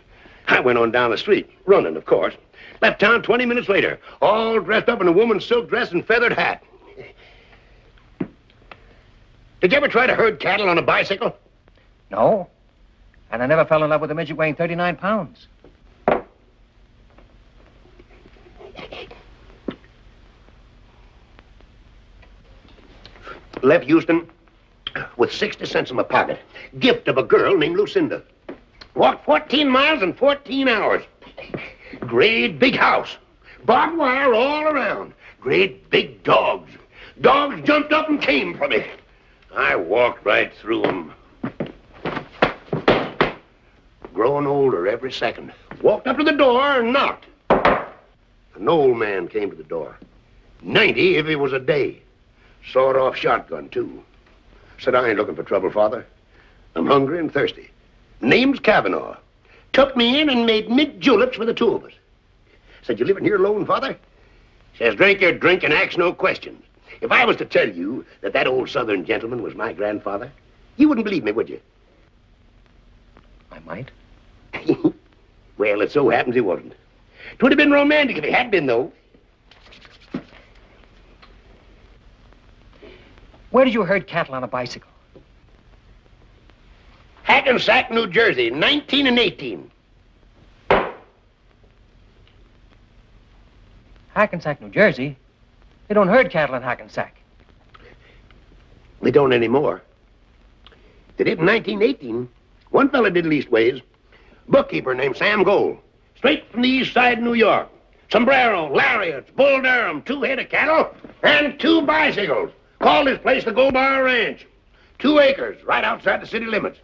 I went on down the street, running, of course. Left town 20 minutes later, all dressed up in a woman's silk dress and feathered hat. Did you ever try to herd cattle on a bicycle? No. And I never fell in love with a midget weighing 39 pounds. Left Houston with 60 cents in my pocket. Gift of a girl named Lucinda. Walked 14 miles in 14 hours. Great big house. Barbed wire all around. Great big dogs. Dogs jumped up and came for me. I walked right through them. Growing older every second. Walked up to the door and knocked. An old man came to the door. 90 if he was a day. Sawed-off shotgun, too. Said, I ain't looking for trouble, Father. I'm hungry and thirsty. Name's Kavanaugh. Took me in and made mint juleps for the 2 of us. Said, you living here alone, Father? Says, drink your drink and ask no questions. If I was to tell you that that old Southern gentleman was my grandfather, you wouldn't believe me, would you? I might. Well, it so happens he wasn't. 'Twould have been romantic if he had been, though. Where did you herd cattle on a bicycle? Hackensack, New Jersey, 19 and 18. Hackensack, New Jersey? They don't herd cattle in Hackensack. They don't anymore. They did in 1918. One fella did leastways. Bookkeeper named Sam Gold. Straight from the east side of New York. Sombrero, lariats, bull Durham, 2 head of cattle, and 2 bicycles. Called his place the Gold Bar Ranch. 2 acres, right outside the city limits.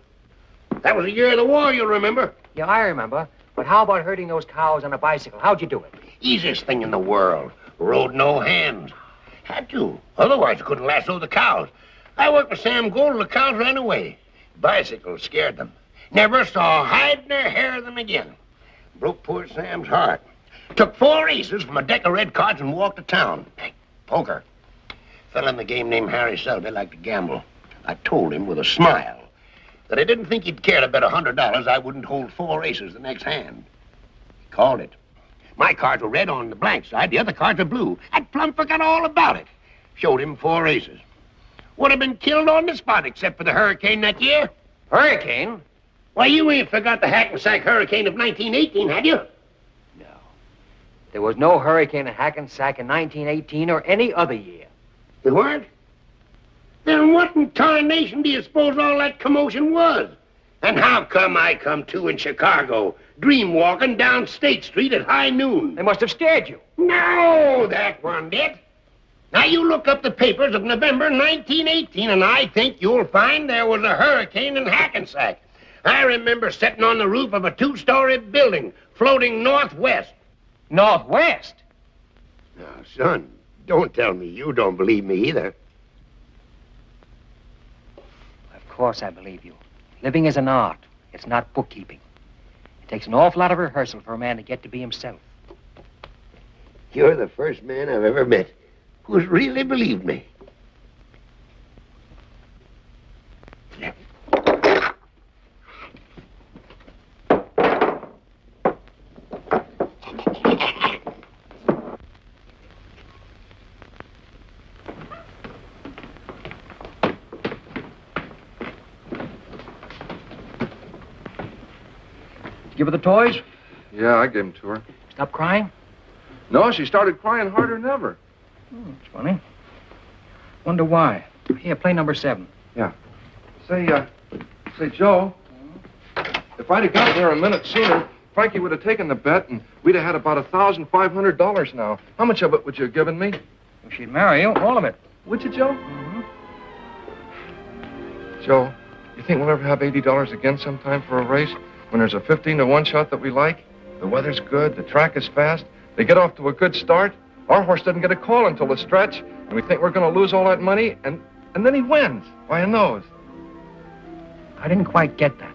That was the year of the war, you'll remember. Yeah, I remember. But how about herding those cows on a bicycle? How'd you do it? Easiest thing in the world. Rode no hands. Had to. Otherwise, you couldn't lasso the cows. I worked with Sam Gold and the cows ran away. Bicycles scared them. Never saw hide nor hair of them again. Broke poor Sam's heart. Took 4 aces from a deck of red cards and walked to town. Poker. Fella in the game named Harry Selby liked to gamble. I told him with a smile that I didn't think he'd care to bet $100 I wouldn't hold 4 aces the next hand. He called it. My cards were red on the blank side, the other cards were blue. I'd plumb forgot all about it. Showed him 4 aces. Would have been killed on the spot except for the hurricane that year. Hurricane? Why, you ain't forgot the Hackensack hurricane of 1918, had you? There was no hurricane in Hackensack in 1918 or any other year. You weren't? Then what in tarnation do you suppose all that commotion was? And how come I come to in Chicago, dream walking down State Street at high noon? They must have scared you. No, that wasn't it. Now, you look up the papers of November 1918, and I think you'll find there was a hurricane in Hackensack. I remember sitting on the roof of a 2-story building, floating northwest. Northwest? Now, son, don't tell me you don't believe me either. Of course I believe you. Living is an art. It's not bookkeeping. It takes an awful lot of rehearsal for a man to get to be himself. You're the first man I've ever met who's really believed me. Give her the toys? Yeah, I gave them to her. Stop crying? No, she started crying harder than ever. It's funny. Wonder why. Here, play number 7. Yeah. Say, Joe, if I'd have gotten there a minute sooner, Frankie would have taken the bet, and we'd have had about $1,500 now. How much of it would you have given me? Well, she'd marry you, all of it. Would you, Joe? Mm-hmm. Joe, you think we'll ever have $80 again sometime for a race? When there's a 15-to-1 shot that we like, the weather's good, the track is fast, they get off to a good start, our horse doesn't get a call until the stretch, and we think we're going to lose all that money, and then he wins by a nose. I didn't quite get that.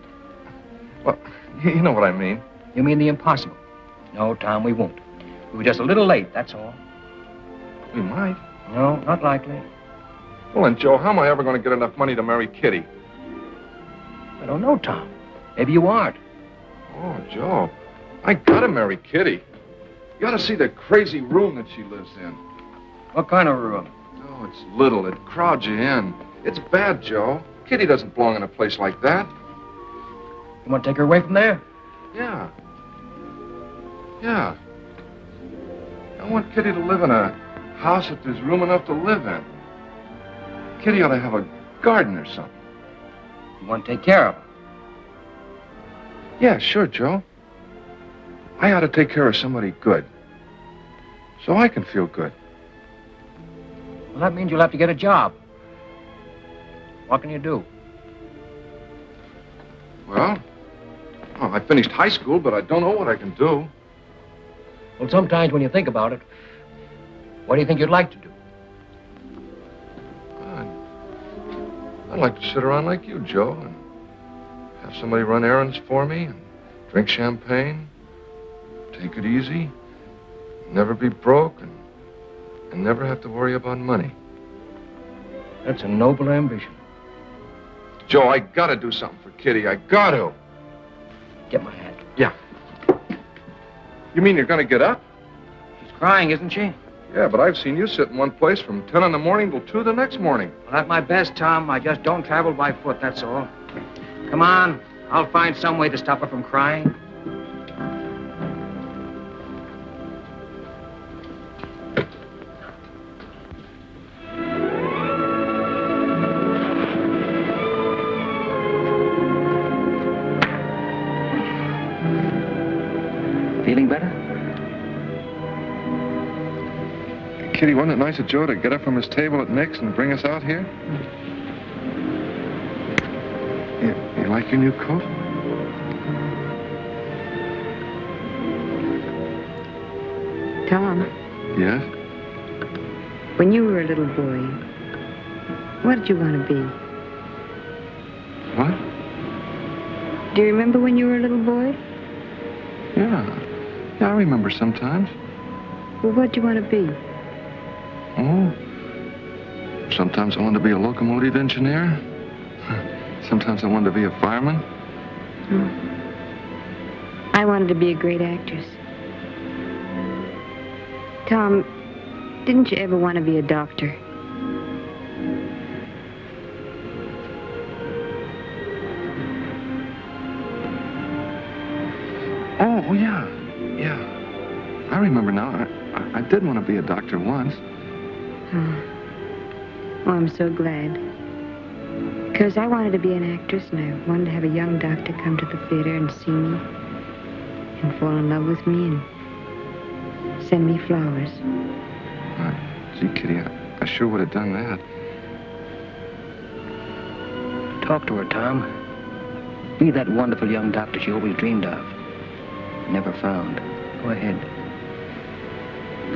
Well, you know what I mean. You mean the impossible? No, Tom, we won't. We were just a little late, that's all. We might. No, not likely. Well, then, Joe, how am I ever going to get enough money to marry Kitty? I don't know, Tom. Maybe you aren't. Oh, Joe, I gotta marry Kitty. You ought to see the crazy room that she lives in. What kind of room? Oh, it's little. It crowds you in. It's bad, Joe. Kitty doesn't belong in a place like that. You want to take her away from there? Yeah. Yeah. I want Kitty to live in a house that there's room enough to live in. Kitty ought to have a garden or something. You want to take care of her? Yeah, sure, Joe. I ought to take care of somebody good. So I can feel good. Well, that means you'll have to get a job. What can you do? Well, I finished high school, but I don't know what I can do. Well, sometimes when you think about it, what do you think you'd like to do? I'd like to sit around like you, Joe, and have somebody run errands for me, and drink champagne, take it easy, never be broke, and never have to worry about money. That's a noble ambition. Joe, I gotta do something for Kitty. I got to. Get my hat. Yeah. You mean you're gonna get up? She's crying, isn't she? Yeah, but I've seen you sit in one place from 10 in the morning till 2 the next morning. Well, at my best, Tom, I just don't travel by foot, that's all. Come on, I'll find some way to stop her from crying. Feeling better? Kitty, wasn't it nice of Joe to get up from his table at Nick's and bring us out here? You like your new coat? Tom, Yes? when you were a little boy, what did you want to be? What? Do you remember when you were a little boy? Yeah. Yeah, I remember sometimes. Well, what did you want to be? Oh. Sometimes I wanted to be a locomotive engineer. Sometimes I wanted to be a fireman. I wanted to be a great actress. Tom, didn't you ever want to be a doctor? Oh, yeah. Yeah. I remember now. I did want to be a doctor once. Oh, I'm so glad. Because I wanted to be an actress, and I wanted to have a young doctor come to the theater and see me and fall in love with me and send me flowers. Gee, Kitty, I sure would have done that. Talk to her, Tom. Be that wonderful young doctor she always dreamed of. Never found. Go ahead.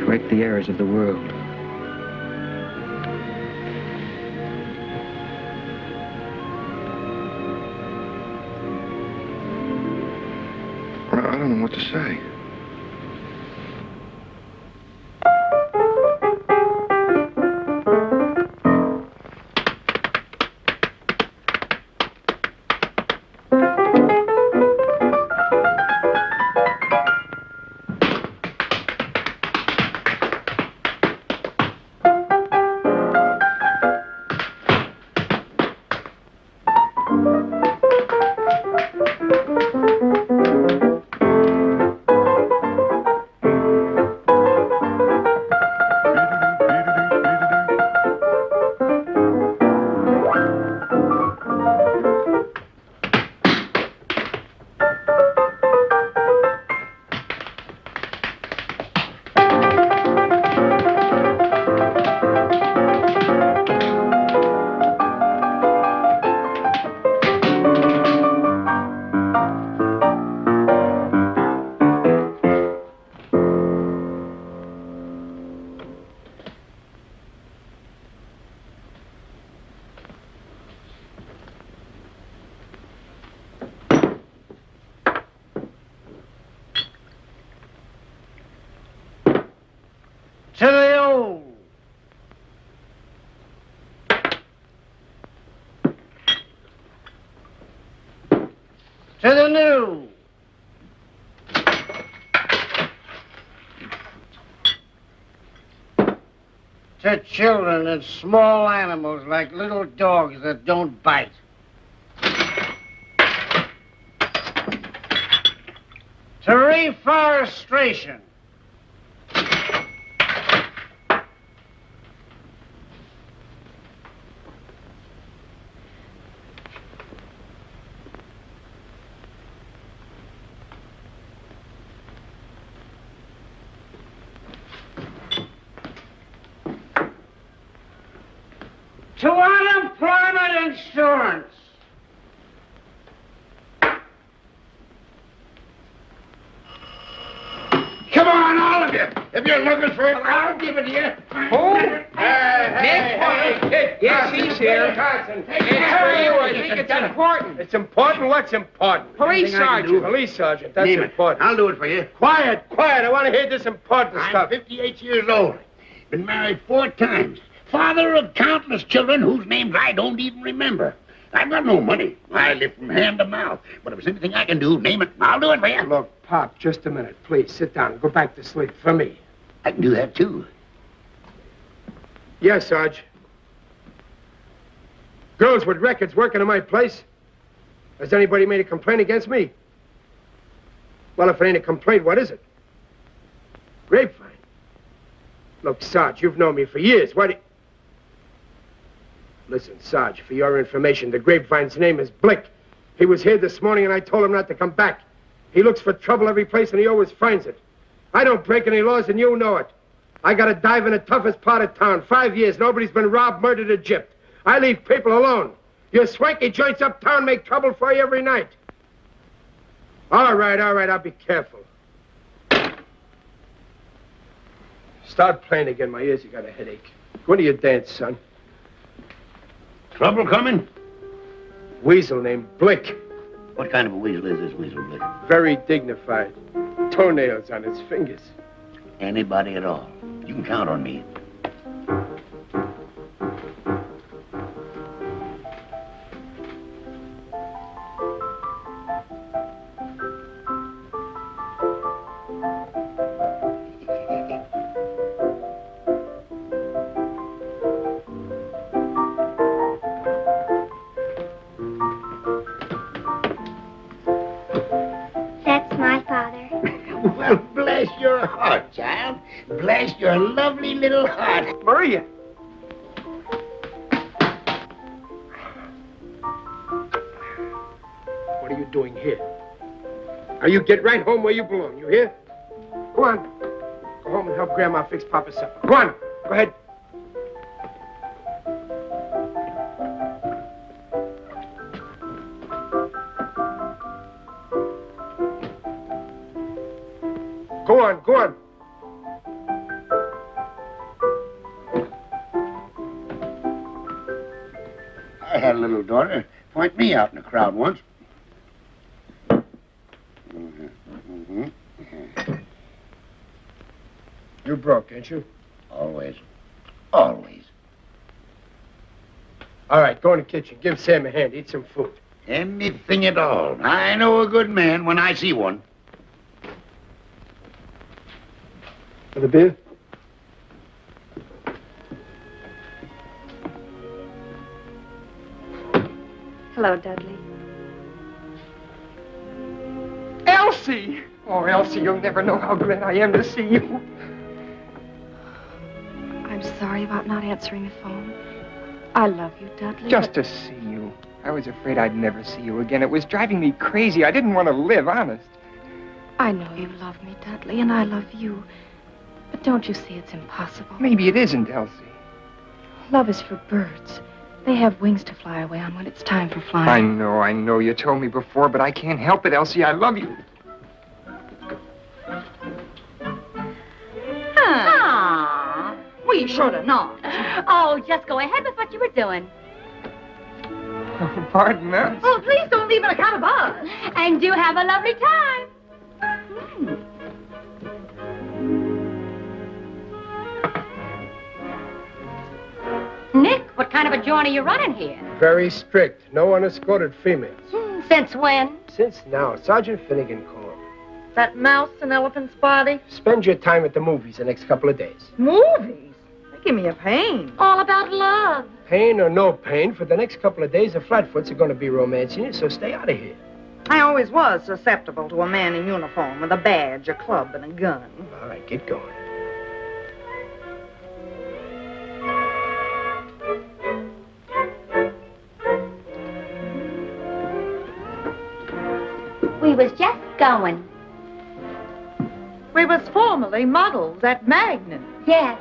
Correct the errors of the world. I don't know what to say. To the old. To the new. To children and small animals like little dogs that don't bite. To reforestation. To unemployment insurance. Come on, all of you. If you're looking for it, I'll give it to you. Who? Yes, he's here. It's for you. I think it's important. It's important? What's important? Police sergeant. Police sergeant. That's Name it. important. I'll do it for you. Quiet, quiet. I want to hear this important I'm stuff. 58 years old. Been married 4 times. Father of countless children whose names I don't even remember. I've got no money. I live from hand to mouth. But if there's anything I can do, name it, I'll do it for you. Look, Pop, just a minute. Please, sit down. Go back to sleep. For me. I can do that, too. Yes, Sarge. Girls with records working in my place. Has anybody made a complaint against me? Well, if it ain't a complaint, what is it? Grapevine. Look, Sarge, you've known me for years. Why do you... Listen, Sarge, for your information, the Grapevine's name is Blick. He was here this morning and I told him not to come back. He looks for trouble every place and he always finds it. I don't break any laws and you know it. I got to dive in the toughest part of town. 5 years, nobody's been robbed, murdered, or gypped. I leave people alone. Your swanky joints uptown make trouble for you every night. All right, I'll be careful. Start playing again. My ears, you got a headache. Go to your dance, son. Trouble coming? Weasel named Blick. What kind of a weasel is this weasel, Blick? Very dignified. Toenails on his fingers. Anybody at all. You can count on me. child. Bless your lovely little heart. Maria. What are you doing here? Now, you get right home where you belong, you hear? Go on. Go home and help Grandma fix Papa's supper. Go on. Go ahead. Go on, go on. I had a little daughter point me out in a crowd once. You're broke, ain't you? Always. Always. All right, go in the kitchen. Give Sam a hand. Eat some food. Anything at all. I know a good man when I see one. For the beer? Hello, Dudley. Elsie! Oh, Elsie, you'll never know how glad I am to see you. I'm sorry about not answering the phone. I love you, Dudley. Just to see you. I was afraid I'd never see you again. It was driving me crazy. I didn't want to live, honest. I know you love me, Dudley, and I love you. But don't you see it's impossible? Maybe it isn't, Elsie. Love is for birds. They have wings to fly away on when it's time for flying. I know. You told me before, but I can't help it, Elsie. I love you. Ah, we should have not. Oh, just go ahead with what you were doing. Oh, pardon us. Oh, please don't leave an account of us. And do have a lovely time. Nick, what kind of a joint are you running here? Very strict. No unescorted females. Since when? Since now, Sergeant Finnegan called. That mouse and elephant's body? Spend your time at the movies the next couple of days. Movies? They give me a pain. All about love. Pain or no pain, for the next couple of days, the Flatfoots are going to be romancing you, so stay out of here. I always was susceptible to a man in uniform with a badge, a club, and a gun. All right, get going. We was just going. We was formerly models at Magnet. Yes.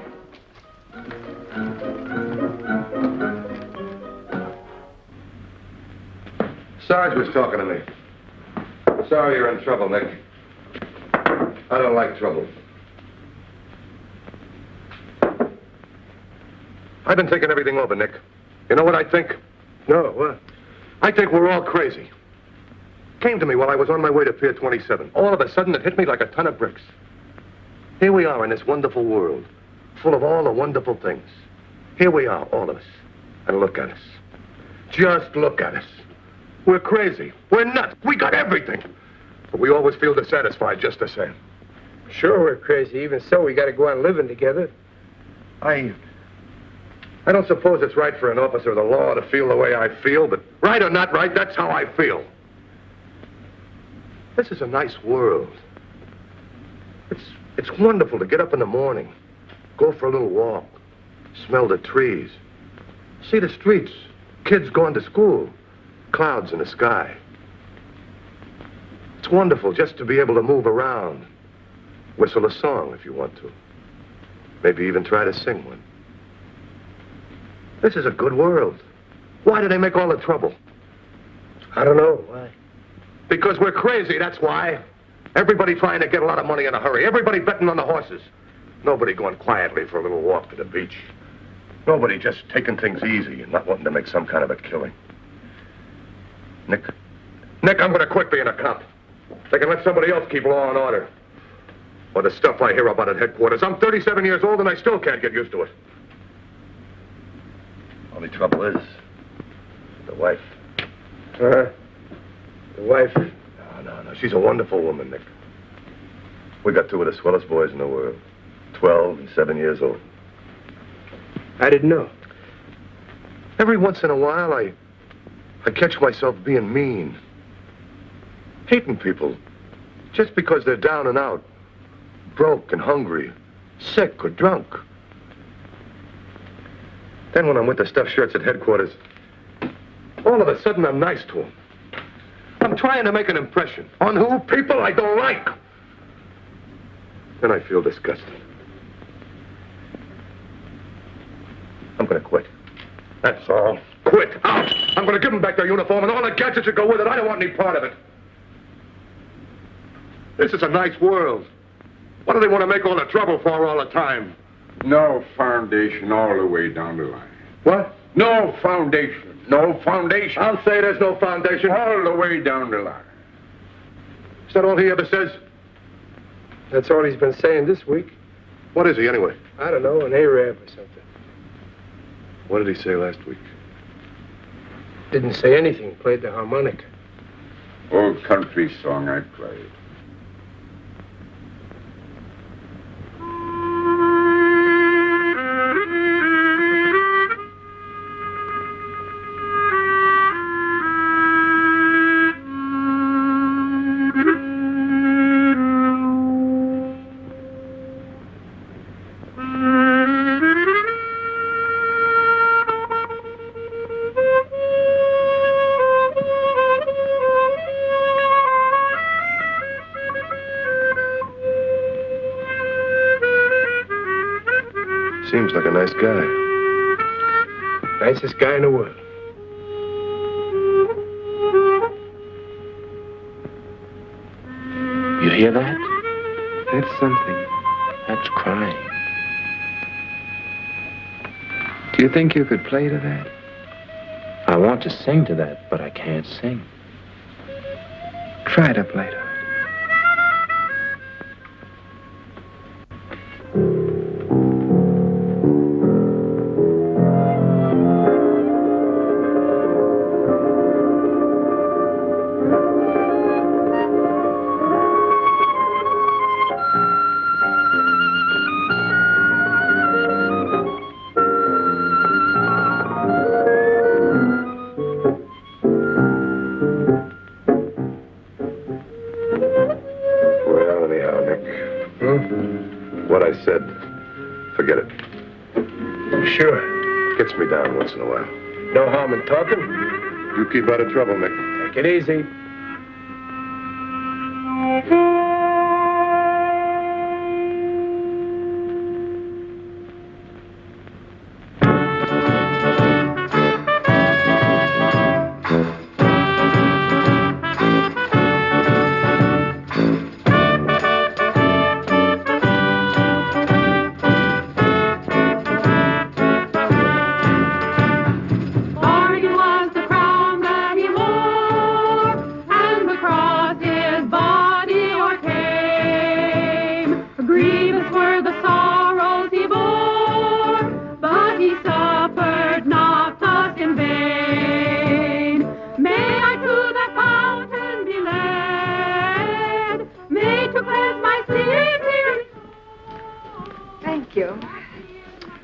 Sarge was talking to me. Sorry you're in trouble, Nick. I don't like trouble. I've been thinking everything over, Nick. You know what I think? No, what? I think we're all crazy. Came to me while I was on my way to Pier 27. All of a sudden, it hit me like a ton of bricks. Here we are in this wonderful world, full of all the wonderful things. Here we are, all of us. And look at us. Just look at us. We're crazy. We're nuts. We got everything. But we always feel dissatisfied just the same. Sure, we're crazy. Even so, we got to go on living together. I don't suppose it's right for an officer of the law to feel the way I feel, but right or not right, that's how I feel. This is a nice world. It's wonderful to get up in the morning, go for a little walk, smell the trees, see the streets, kids going to school, clouds in the sky. It's wonderful just to be able to move around, whistle a song if you want to, maybe even try to sing one. This is a good world. Why do they make all the trouble? I don't know. Why? Because we're crazy, that's why. Everybody trying to get a lot of money in a hurry. Everybody betting on the horses. Nobody going quietly for a little walk to the beach. Nobody just taking things easy and not wanting to make some kind of a killing. Nick, I'm going to quit being a cop. They can let somebody else keep law and order. Or the stuff I hear about at headquarters. I'm 37 years old and I still can't get used to it. Only trouble is, the wife. The wife? No. She's a wonderful woman, Nick. We got two of the swellest boys in the world. 12 and 7 years old. I didn't know. Every once in a while, I catch myself being mean. Hating people. Just because they're down and out. Broke and hungry. sick or drunk. Then when I'm with the stuffed shirts at headquarters, all of a sudden I'm nice to them. I'm trying to make an impression on who? People I don't like. Then I feel disgusted. I'm gonna quit. That's all. Quit. Out. I'm gonna give them back their uniform and all the gadgets that go with it. I don't want any part of it. This is a nice world. What do they want to make all the trouble for all the time? No foundation all the way down the line. What? No foundation. No foundation. I'll say there's no foundation. All the way down the line. Is that all he ever says? That's all he's been saying this week. What is he, anyway? I don't know, an Arab or something. What did he say last week? Didn't say anything, played the harmonica. Old country song I played. Seems like a nice guy. Nicest guy in the world. You hear that? That's something. That's crying. Do you think you could play to that? I want to sing to that, but I can't sing. Try to play to it. What I said, forget it. Sure. Gets me down once in a while. No harm in talking. You keep out of trouble, Nick. Take it easy.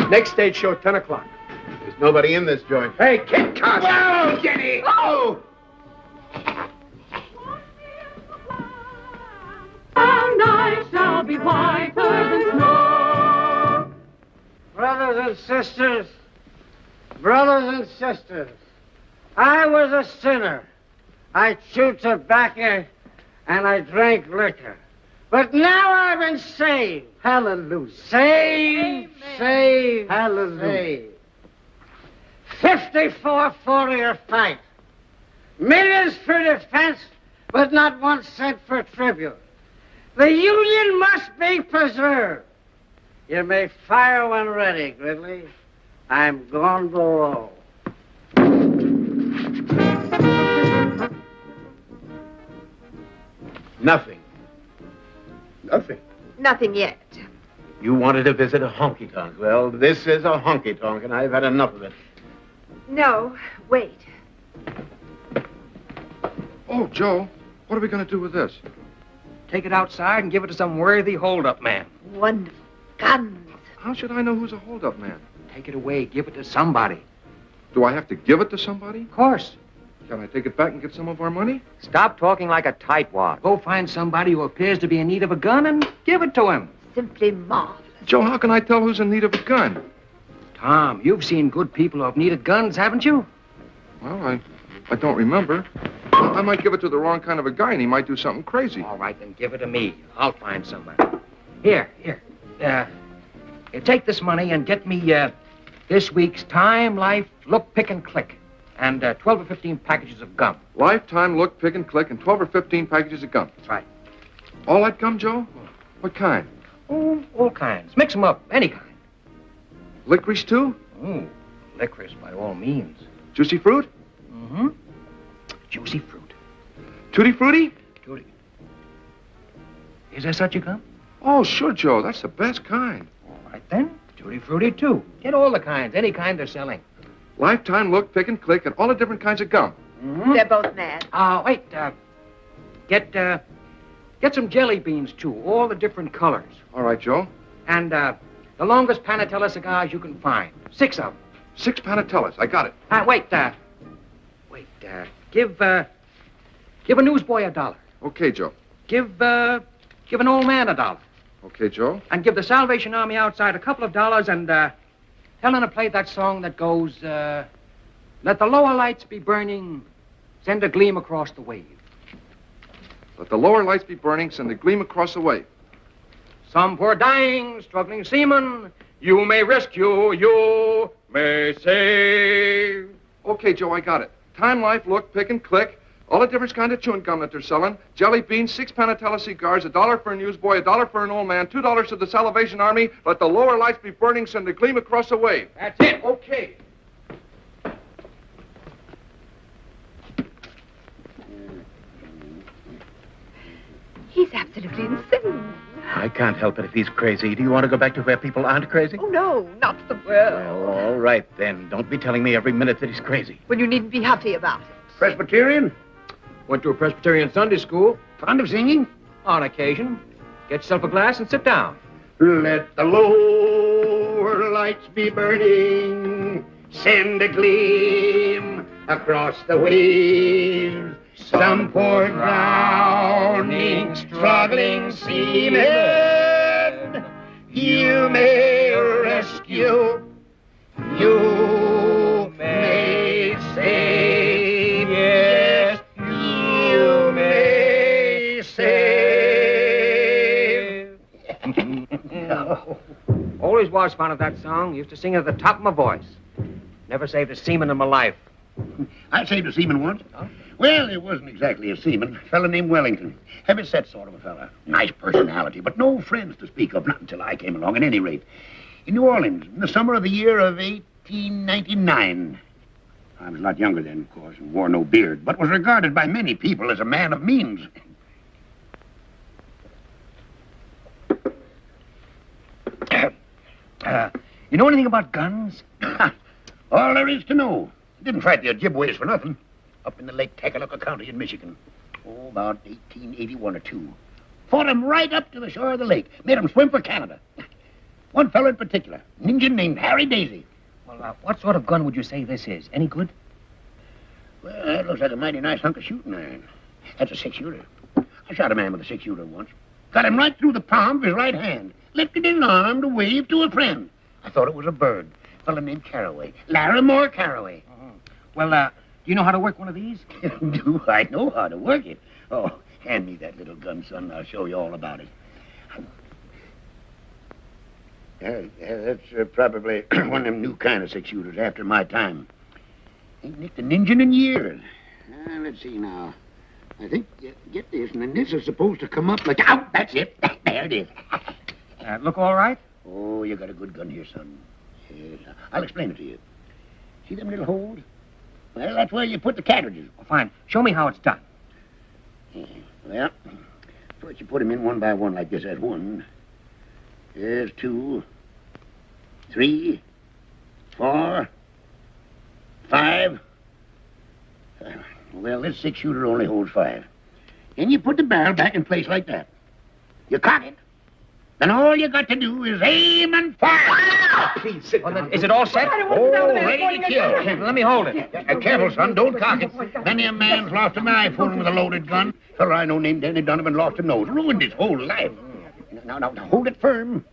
Next stage show, 10 o'clock. There's nobody in this joint. Hey, Kid Carson! Whoa, Jenny! Oh! And I shall be whiter than snow. Brothers and sisters, I was a sinner. I chewed tobacco and I drank liquor. But now I've been saved. Hallelujah. Saved, amen. Saved, hallelujah. Saved. 54-40 fight. Millions for defense, but not 1 cent for tribute. The Union must be preserved. You may fire when ready, Gridley. I'm gone below. Nothing. Nothing. Nothing yet. You wanted to visit a honky-tonk. Well, this is a honky-tonk, and I've had enough of it. No, wait. Oh, Joe, what are we going to do with this? Take it outside and give it to some worthy hold-up man. Wonderful. Guns. How should I know who's a hold-up man? Take it away. Give it to somebody. Do I have to give it to somebody? Of course. Can I take it back and get some of our money? Stop talking like a tightwad. Go find somebody who appears to be in need of a gun and give it to him. Simply marvelous. Joe, how can I tell who's in need of a gun? Tom, you've seen good people who have needed guns, haven't you? Well, I don't remember. I might give it to the wrong kind of a guy, and he might do something crazy. All right, then give it to me. I'll find somebody. Here. Take this money and get me this week's Time, Life, Look, Pick, and Click, and 12 or 15 packages of gum. Lifetime, Look, Pick, and Click, and 12 or 15 packages of gum. That's right. All that gum, Joe? What kind? Oh, all kinds. Mix them up, any kind. Licorice, too? Oh, licorice, by all means. Juicy fruit? Mm-hmm. Juicy fruit. Tutti frutti? Tutti. Is there such a gum? Oh, sure, Joe. That's the best kind. All right, then. Tutti frutti, too. Get all the kinds, any kind they're selling. Lifetime, Look, Pick, and Click, and all the different kinds of gum. Mm-hmm. They're both mad. Wait. Get some jelly beans, too. All the different colors. All right, Joe. And, the longest Panatella cigars you can find. 6 of them. 6 Panatellas. I got it. Give a newsboy $1. Okay, Joe. Give an old man $1. Okay, Joe. And give the Salvation Army outside a couple of dollars and, tell them to play that song that goes, let the lower lights be burning, send a gleam across the wave. Let the lower lights be burning, send a gleam across the wave. Some poor dying, struggling seaman, you may rescue, you may save. Okay, Joe, I got it. Time, Life, Look, Pick, and Click. All the different kinds of chewing gum that they're selling. Jelly beans, 6 Panatella cigars, $1 for a newsboy, $1 for an old man, $2 to the Salvation Army. Let the lower lights be burning, send a gleam across the wave. That's it. Okay. He's absolutely insane. I can't help it if he's crazy. Do you want to go back to where people aren't crazy? Oh, no, not the world. Well, all right, then. Don't be telling me every minute that he's crazy. Well, you needn't be huffy about it. Presbyterian? Went to a Presbyterian Sunday school. Fond of singing? On occasion. Get yourself a glass and sit down. Let the lower lights be burning, send a gleam across the waves. Some poor drowning, struggling seaman, you may rescue, you may save, yes, you may save. Always was fond of that song. Used to sing it at the top of my voice. Never saved a seaman in my life. I saved a seaman once. Huh? Well, it wasn't exactly a seaman. A fella named Wellington. Heavy-set sort of a fella. Nice personality, but no friends to speak of, not until I came along, at any rate. In New Orleans, in the summer of the year of 1899. I was a lot younger then, of course, and wore no beard, but was regarded by many people as a man of means. You know anything about guns? All there is to know. Didn't fight the Ojibways for nothing. Up in the Lake Tacaloca County in Michigan. Oh, about 1881 or 2. Fought 'em right up to the shore of the lake. Made 'em swim for Canada. One fellow in particular, an Indian named Harry Daisy. Well, what sort of gun would you say this is? Any good? Well, that looks like a mighty nice hunk of shooting iron. That's a 6-shooter. I shot a man with a 6-shooter once. Got him right through the palm of his right hand. Lifted his arm to wave to a friend. I thought it was a bird. A fellow named Carraway. Larimore Carraway. Well, do you know how to work one of these? Do I know how to work it? Oh, hand me that little gun, son. I'll show you all about it. That's probably one of them new kind of 6-shooters after my time. Ain't nicked an engine in years. Let's see now. I think, get this, and then this is supposed to come up like... Ow, that's it. There it is. Look all right? Oh, you got a good gun here, son. Yes, I'll explain it to you. See them little holes? Well, that's where you put the cartridges. Oh, fine. Show me how it's done. Well, first you put them in one by one like this. There's 1. There's 2, 3, 4, 5. Well, this 6-shooter only holds 5. Then you put the barrel back in place like that. You cock it. Then all you got to do is aim and fire. Please sit down. Is it all set? Oh, ready to kill. Let me hold it. Careful, son. Don't cock it. Many a man's lost an eye fooling with a loaded gun. Fellow I know named Danny Donovan lost a nose. Ruined his whole life. Now, hold it firm.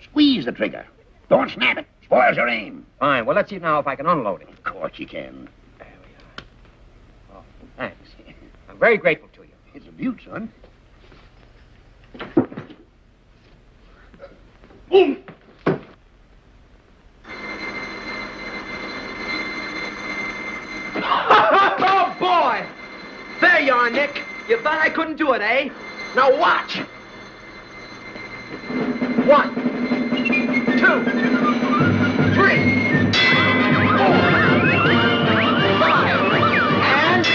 Squeeze the trigger. Don't snap it. Spoils your aim. Fine. Well, let's see now if I can unload it. Of course you can. There we are. Oh, thanks. I'm very grateful to you. It's a beaut, son. Boom! Oh, boy! There you are, Nick. You thought I couldn't do it, eh? Now watch. 1, 2, 3, 4, 5, and 6.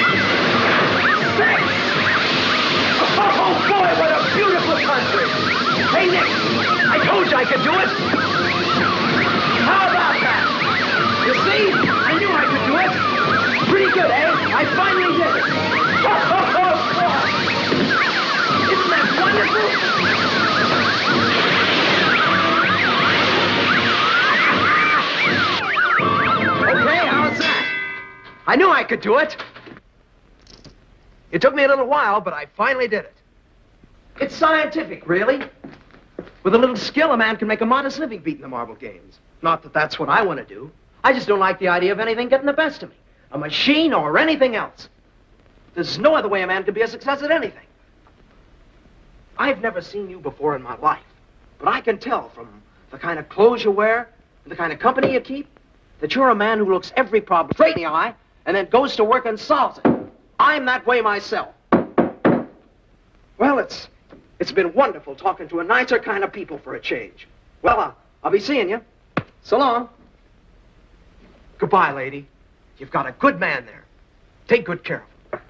Oh, boy, what a beautiful country. Hey, Nick, I told you I could do it. How about that? You see? I knew I could do it. Pretty good, eh? I finally did it. Isn't that wonderful? Okay, how's that? I knew I could do it. It took me a little while, but I finally did it. It's scientific, really. With a little skill, a man can make a modest living beating the marble games. Not that that's what I want to do. I just don't like the idea of anything getting the best of me. A machine or anything else. There's no other way a man can be a success at anything. I've never seen you before in my life, but I can tell from the kind of clothes you wear and the kind of company you keep that you're a man who looks every problem straight in the eye and then goes to work and solves it. I'm that way myself. Well, it's been wonderful talking to a nicer kind of people for a change. Well, I'll be seeing you. So long. Goodbye, lady. You've got a good man there. Take good care of him.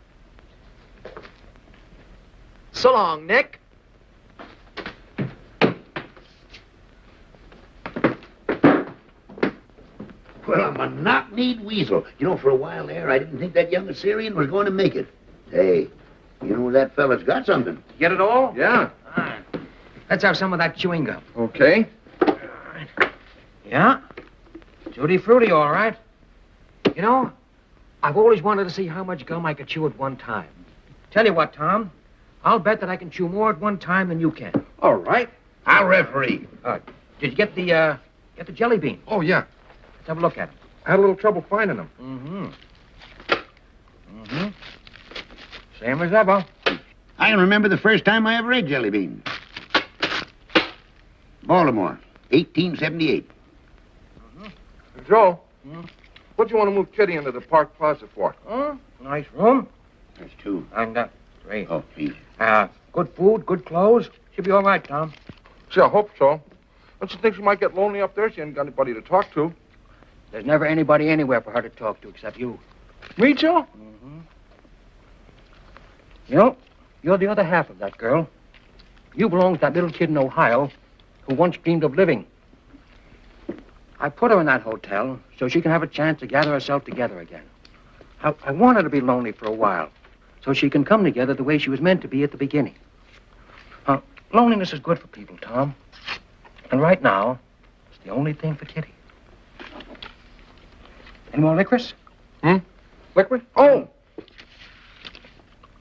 So long, Nick. Well, I'm a knock-kneed weasel. You know, for a while there, I didn't think that young Assyrian was going to make it. Hey, you know, that fella's got something. Get it all? Yeah. All right. Let's have some of that chewing gum. Okay. All right. Yeah? Tutti frutti, all right. You know, I've always wanted to see how much gum I could chew at one time. Tell you what, Tom, I'll bet that I can chew more at one time than you can. All right. I'll referee. Did you get the jelly bean? Oh, yeah. Let's have a look at them. I had a little trouble finding them. Same as ever. I can remember the first time I ever ate jelly beans. Baltimore, 1878. Joe, what do you want to move Kitty into the park plaza for? Nice room. There's 2. And, 3. Oh, 3. Good food, good clothes. She'll be all right, Tom. See, I hope so. Don't you think she might get lonely up there? She ain't got anybody to talk to. There's never anybody anywhere for her to talk to except you. Me, Joe? You know, you're the other half of that girl. You belong to that little kid in Ohio who once dreamed of living. I put her in that hotel so she can have a chance to gather herself together again. I want her to be lonely for a while so she can come together the way she was meant to be at the beginning. Loneliness is good for people, Tom. And right now, it's the only thing for Kitty. Any more licorice? Licorice? Oh!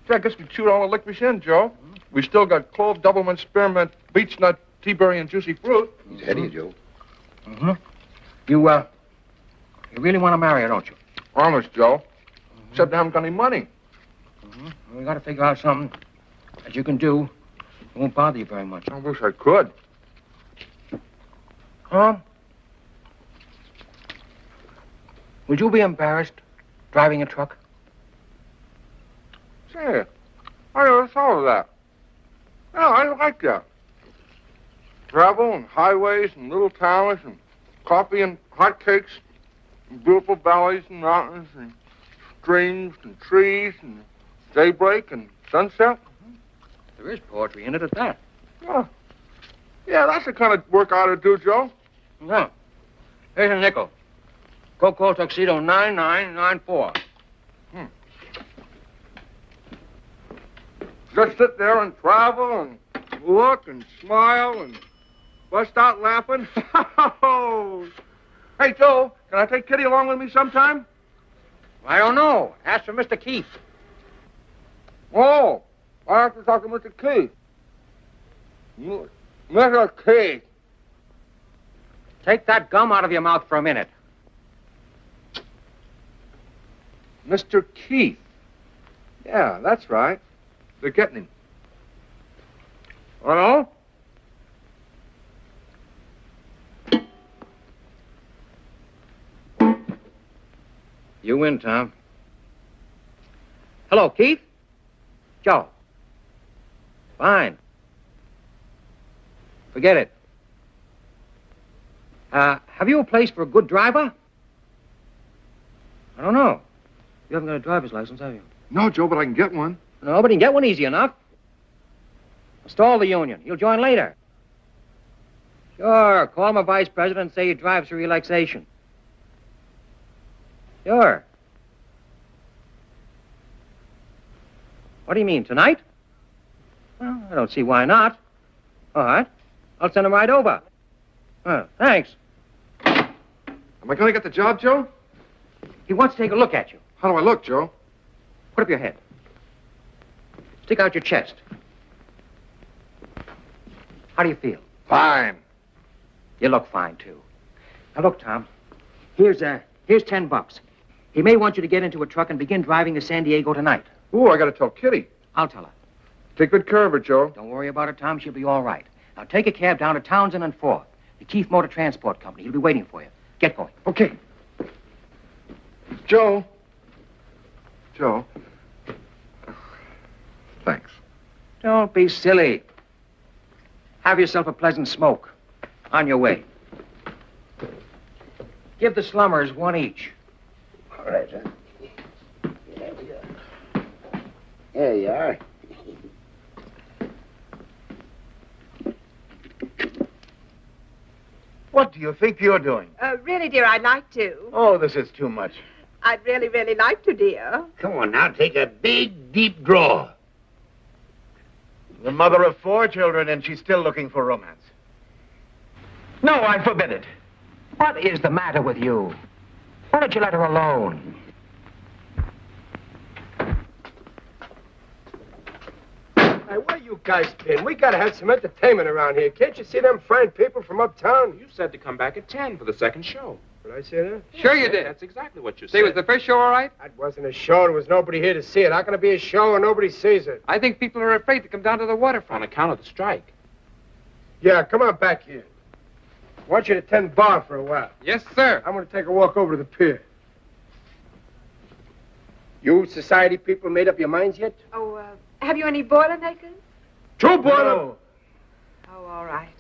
Gee, I guess we chewed all the licorice in, Joe. We still got clove, doublemint, spearmint, beech nut, tea berry, and juicy fruit. He's ahead of you, Joe. You really want to marry her, don't you? Honest, Joe. Except I haven't got any money. We got to figure out something that you can do. It won't bother you very much. I wish I could. Would you be embarrassed driving a truck? Say, I never thought of that. Yeah, I like that. Travel and highways and little towns and coffee and hotcakes and beautiful valleys and mountains and streams and trees and daybreak and sunset. There is poetry in it at that. Yeah, that's the kind of work I ought to do, Joe. Yeah. Here's a nickel. Coco Tuxedo 9994. Just sit there and travel and look and smile and bust out laughing. Hey, Joe, can I take Kitty along with me sometime? I don't know. Ask for Mr. Keith. Oh, I have to talk to Mr. Keith. Mr. Keith. Take that gum out of your mouth for a minute. Mr. Keith. Yeah, that's right. They're getting him. Hello? You win, Tom. Hello, Keith? Joe. Fine. Forget it. Have you a place for a good driver? I don't know. You haven't got a driver's license, have you? No, Joe, but I can get one. No, but you can get one easy enough. Install the union. You'll join later. Sure. Call my vice president and say he drives for relaxation. Sure. What do you mean, tonight? Well, I don't see why not. All right. I'll send him right over. Thanks. Am I going to get the job, Joe? He wants to take a look at you. How do I look, Joe? Put up your head. Stick out your chest. How do you feel? Fine. You look fine, too. Now, look, Tom. Here's $10. He may want you to get into a truck and begin driving to San Diego tonight. Ooh, I got to tell Kitty. I'll tell her. Take good care of her, Joe. Don't worry about her, Tom. She'll be all right. Now, take a cab down to Townsend and 4th. The Keith Motor Transport Company. He'll be waiting for you. Get going. Okay. Joe. Joe. Thanks. Don't be silly. Have yourself a pleasant smoke. On your way. Give the slummers one each. All right, son. There we go. There you are. What do you think you're doing? Really, dear, I'd like to. Oh, this is too much. I'd really, really like to, dear. Come on now, take a big, deep draw. The mother of 4 children, and she's still looking for romance. No, I forbid it. What is the matter with you? Why don't you let her alone? Hey, where you guys been? We gotta have some entertainment around here. Can't you see them fine people from uptown? You said to come back at 10 for the second show. Did I say that? Sure you did. That's exactly what you Say, said. was the first show all right? That wasn't a show. There was nobody here to see it. How can it be a show and nobody sees it? I think people are afraid to come down to the waterfront. On account of the strike. Yeah, come on back here. I want you to tend bar for a while. Yes, sir. I'm going to take a walk over to the pier. You society people made up your minds yet? Oh, have you any Boilermakers? 2 boiler. Oh, all right.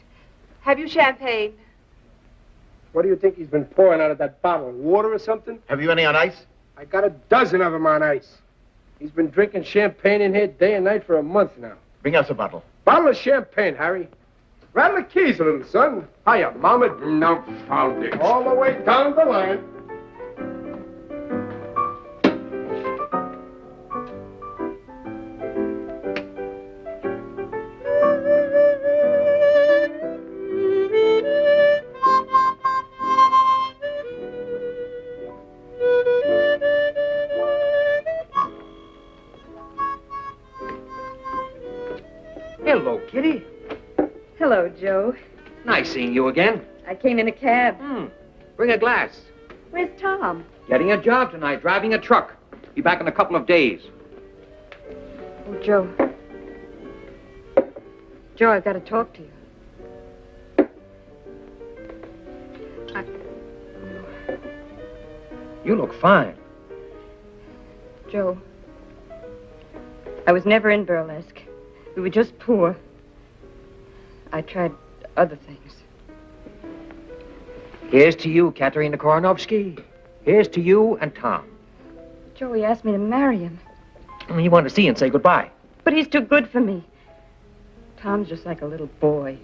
Have you champagne? What do you think he's been pouring out of that bottle? Water or something? Have you any on ice? I got a dozen of them on ice. He's been drinking champagne in here day and night for a month now. Bring us a bottle. Bottle of champagne, Harry. Rattle the keys a little, son. Hiya, Mama. No, found All the way down the line. Hello, Kitty. Hello, Joe. Nice seeing you again. I came in a cab. Bring a glass. Where's Tom? Getting a job tonight, driving a truck. Be back in a couple of days. Oh, Joe. Joe, I've got to talk to you. You look fine. Joe, I was never in burlesque. We were just poor. I tried other things. Here's to you, Katerina Koronovsky. Here's to you and Tom. Joe, he asked me to marry him. He wanted to see you and say goodbye. But he's too good for me. Tom's just like a little boy.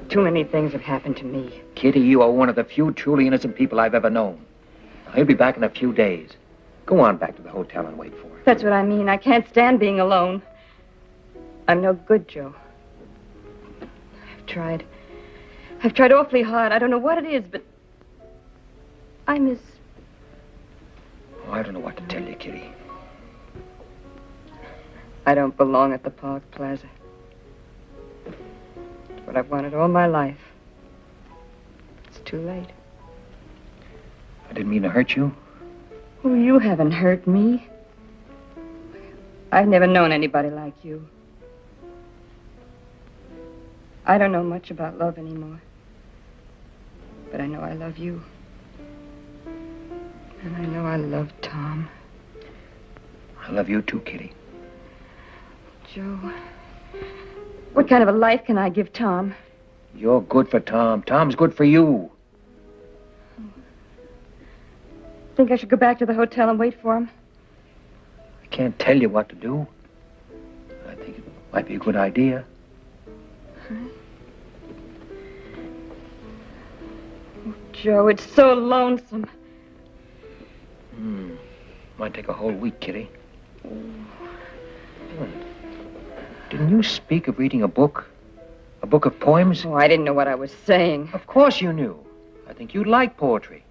Too many things have happened to me. Kitty, you are one of the few truly innocent people I've ever known. He'll be back in a few days. Go on back to the hotel and wait for him. That's what I mean. I can't stand being alone. I'm no good, Joe. I've tried awfully hard. I don't know what it is, but I miss... Oh, I don't know what to tell you, Kitty. I don't belong at the Park Plaza. It's what I've wanted all my life. too late. I didn't mean to hurt you. Oh, you haven't hurt me. I've never known anybody like you. I don't know much about love anymore. But I know I love you. And I know I love Tom. I love you too, Kitty. Joe, what kind of a life can I give Tom? You're good for Tom. Tom's good for you. Think I should go back to the hotel and wait for him? I can't tell you what to do. I think it might be a good idea. Oh, Joe, it's so lonesome. Might take a whole week, Kitty. Didn't you speak of reading a book? A book of poems? Oh, I didn't know what I was saying. Of course you knew. I think you'd like poetry.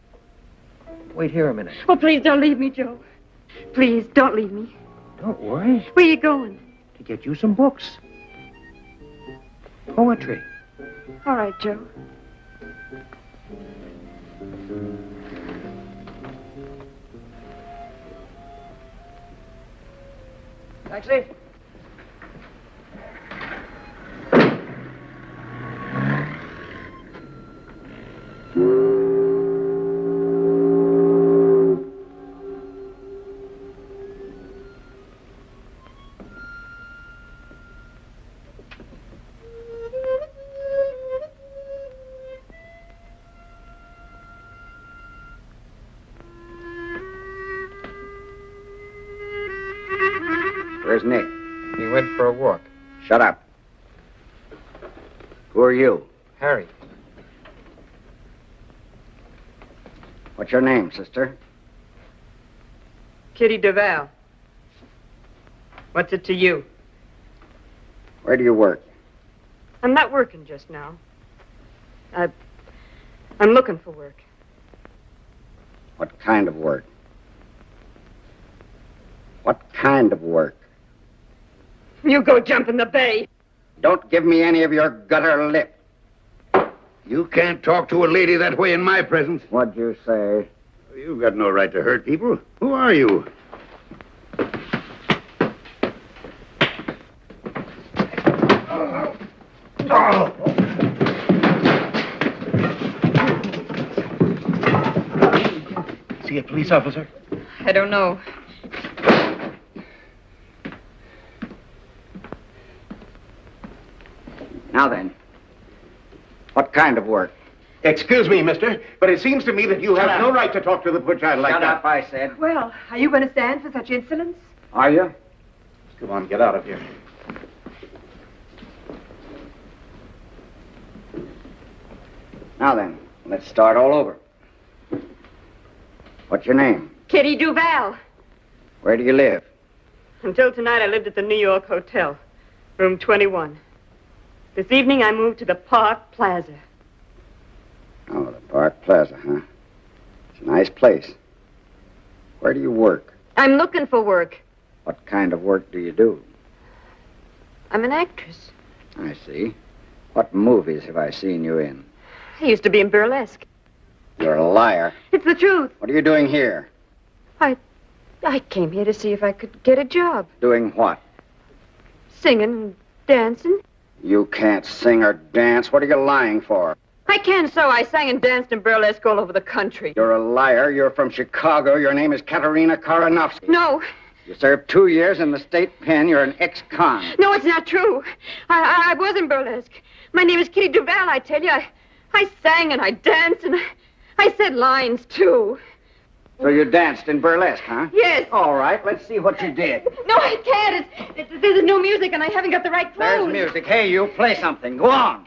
Wait here a minute. Oh, please don't leave me, Joe. Please, don't leave me. Don't worry. Where are you going? To get you some books. Poetry. All right, Joe. Taxi? Where's Nick? He went for a walk. Shut up. Who are you? Harry. What's your name, sister? Kitty Duval. What's it to you? Where do you work? I'm not working just now. I'm looking for work. What kind of work? What kind of work? You go jump in the bay. Don't give me any of your gutter lip. You can't talk to a lady that way in my presence. What'd you say? You've got no right to hurt people. Who are you? See a police officer? I don't know. Now then, what kind of work? Excuse me, mister, but it seems to me that you have no right to talk to the poor child like Shut that. up, I said. Well, are you going to stand for such insolence? Are you? Come on, get out of here. Now then, let's start all over. What's your name? Kitty Duval. Where do you live? Until tonight, I lived at the New York Hotel, room 21. This evening, I moved to the Park Plaza. Oh, the Park Plaza, huh? It's a nice place. Where do you work? I'm looking for work. What kind of work do you do? I'm an actress. I see. What movies have I seen you in? I used to be in burlesque. You're a liar. It's the truth. What are you doing here? I came here to see if I could get a job. Doing what? Singing and dancing. You can't sing or dance. What are you lying for? I can so. I sang and danced in burlesque all over the country. You're a liar. You're from Chicago. Your name is Katerina Karanovsky. No. You served 2 years in the state pen. You're an ex-con. No, it's not true. I was in burlesque. My name is Kitty Duval, I tell you. I sang and I danced and I said lines, too. So you danced in burlesque, huh? Yes. All right, let's see what you did. No, I can't. There's no music and I haven't got the right clothes. There's music. Hey, you play something. Go on.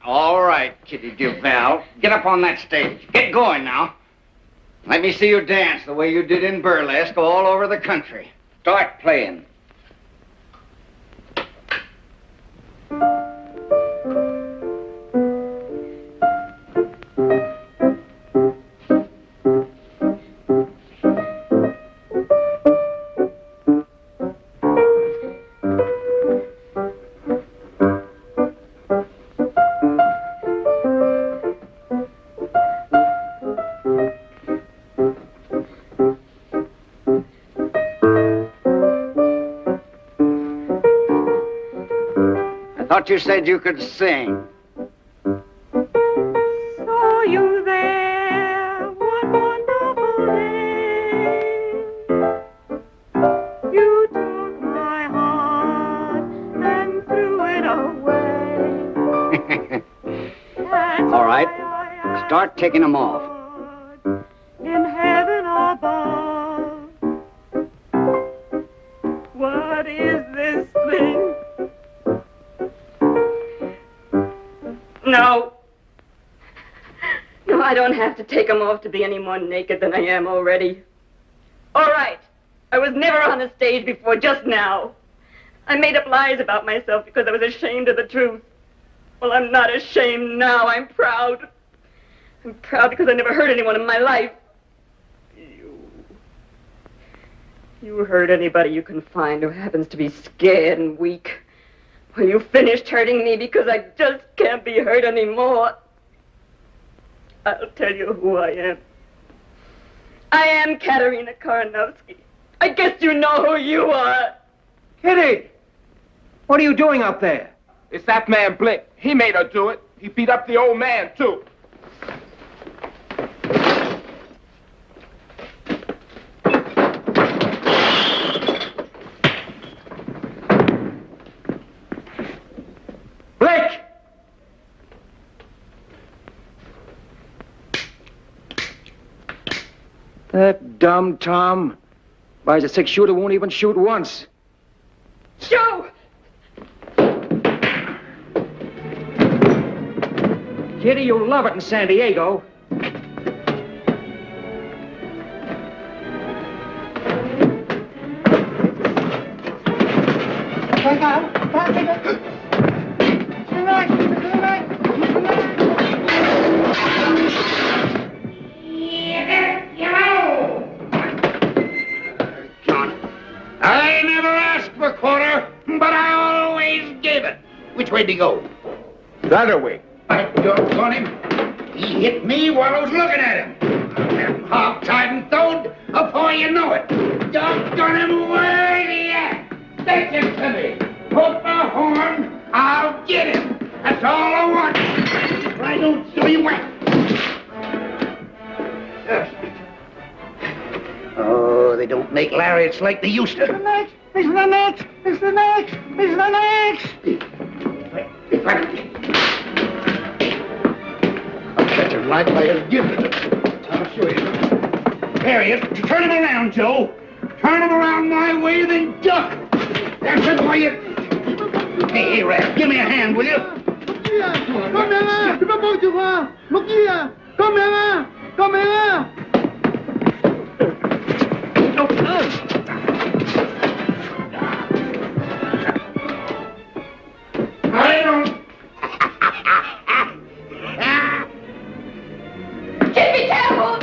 All right, Kitty Duval. Get up on that stage. Get going now. Let me see you dance the way you did in burlesque all over the country. Start playing. Thought you said you could sing. Saw you there, one wonderful day. You took my heart and threw it away. All right. Start taking them off. In heaven above. What is this thing? No. No, I don't have to take them off to be any more naked than I am already. All right. I was never on a stage before, just now. I made up lies about myself because I was ashamed of the truth. Well, I'm not ashamed now. I'm proud. I'm proud because I never hurt anyone in my life. You hurt anybody you can find who happens to be scared and weak. Well, you finished hurting me because I just can't be hurt anymore. I'll tell you who I am. I am Katerina Karanovsky. I guess you know who you are. Kitty! What are you doing up there? It's that man Blick. He made her do it. He beat up the old man, too. Blake! That dumb Tom buys a 6-shooter, won't even shoot once. Joe! Kitty, you'll love it in San Diego. I never asked for a quarter, but I always gave it. Which way'd he go? The other way. I doggone him. He hit me while I was looking at him. I'll have him hog-tied and throwed before you know it. Doggone him, where's he at? Take him to me. Put my horn, I'll get him. That's all I want. If I don't do you well. Oh, they don't make lariats like they used to. It's the next! It's the next! It's the next! I'll catch him right by his gizzard. I'll show you. There he is. Turn him around, Joe. Turn him around my way, then duck. That's it, boy. Hey, Rat, give me a hand, will you? Come here! Look here! Come here! Come here! I don't. Kid, be careful!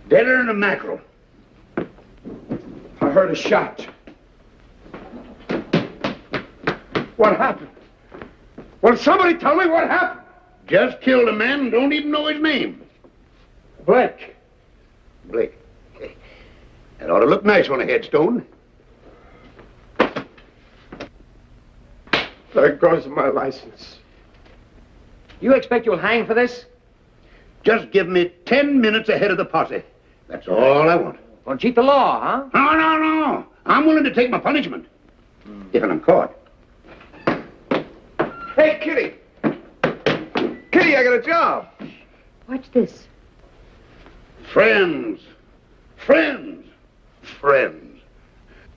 Deader than a mackerel. I heard a shot. What happened? Will somebody tell me what happened? Just killed a man and don't even know his name. Blake. Blake. That ought to look nice on a headstone. There goes my license. You expect you'll hang for this? Just give me 10 minutes ahead of the posse. That's all I want. Well, cheat the law, huh? No. I'm willing to take my punishment. If I'm caught. Hey, Kitty. Kitty, I got a job. Watch this. Friends.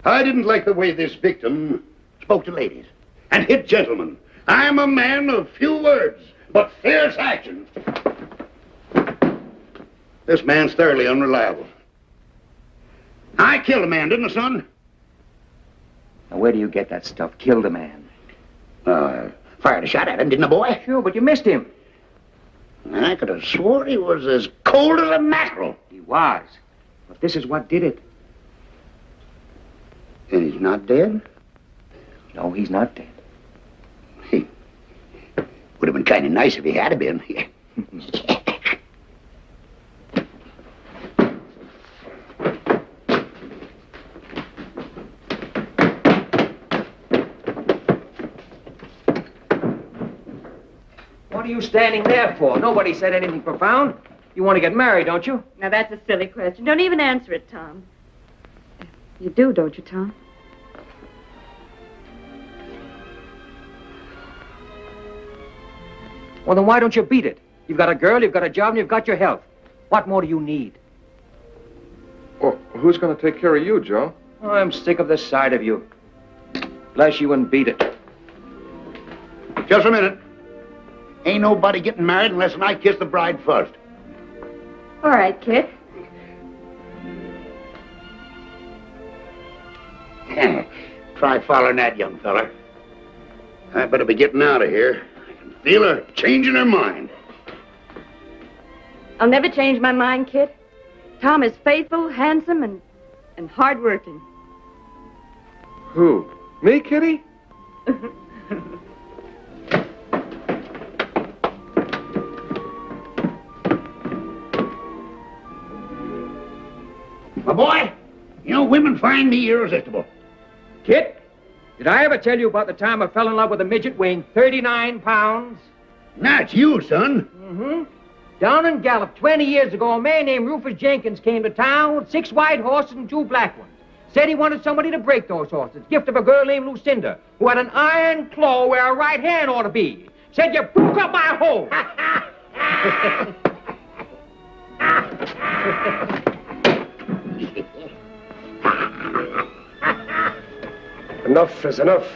I didn't like the way this victim spoke to ladies and hit gentlemen. I'm a man of few words, but fierce action. This man's thoroughly unreliable. I killed a man, didn't I, son? Now, where do you get that stuff? Killed a man. Fired a shot at him, didn't I, boy? Sure, but you missed him. I could have swore he was as cold as a mackerel. He was. But this is what did it. And he's not dead? No, he's not dead. Would have been kind of nice if he had been. What are you standing there for? Nobody said anything profound. You want to get married, don't you? Now, that's a silly question. Don't even answer it, Tom. You do, don't you, Tom? Well, then why don't you beat it? You've got a girl, you've got a job, and you've got your health. What more do you need? Well, who's going to take care of you, Joe? Oh, I'm sick of this side of you. Bless you and beat it. Just a minute. Ain't nobody getting married unless I kiss the bride first. All right, kid. Try following that, young feller. I better be getting out of here. I can feel her changing her mind. I'll never change my mind, kid. Tom is faithful, handsome, and hardworking. Who? Me, Kitty? My boy, you know, women find me irresistible. Kit, did I ever tell you about the time I fell in love with a midget weighing 39 pounds? That's you, son. Mm-hmm. Down in Gallup 20 years ago, a man named Rufus Jenkins came to town with 6 white horses and 2 black ones. Said he wanted somebody to break those horses. Gift of a girl named Lucinda, who had an iron claw where her right hand ought to be. Said you broke up my home. Enough is enough.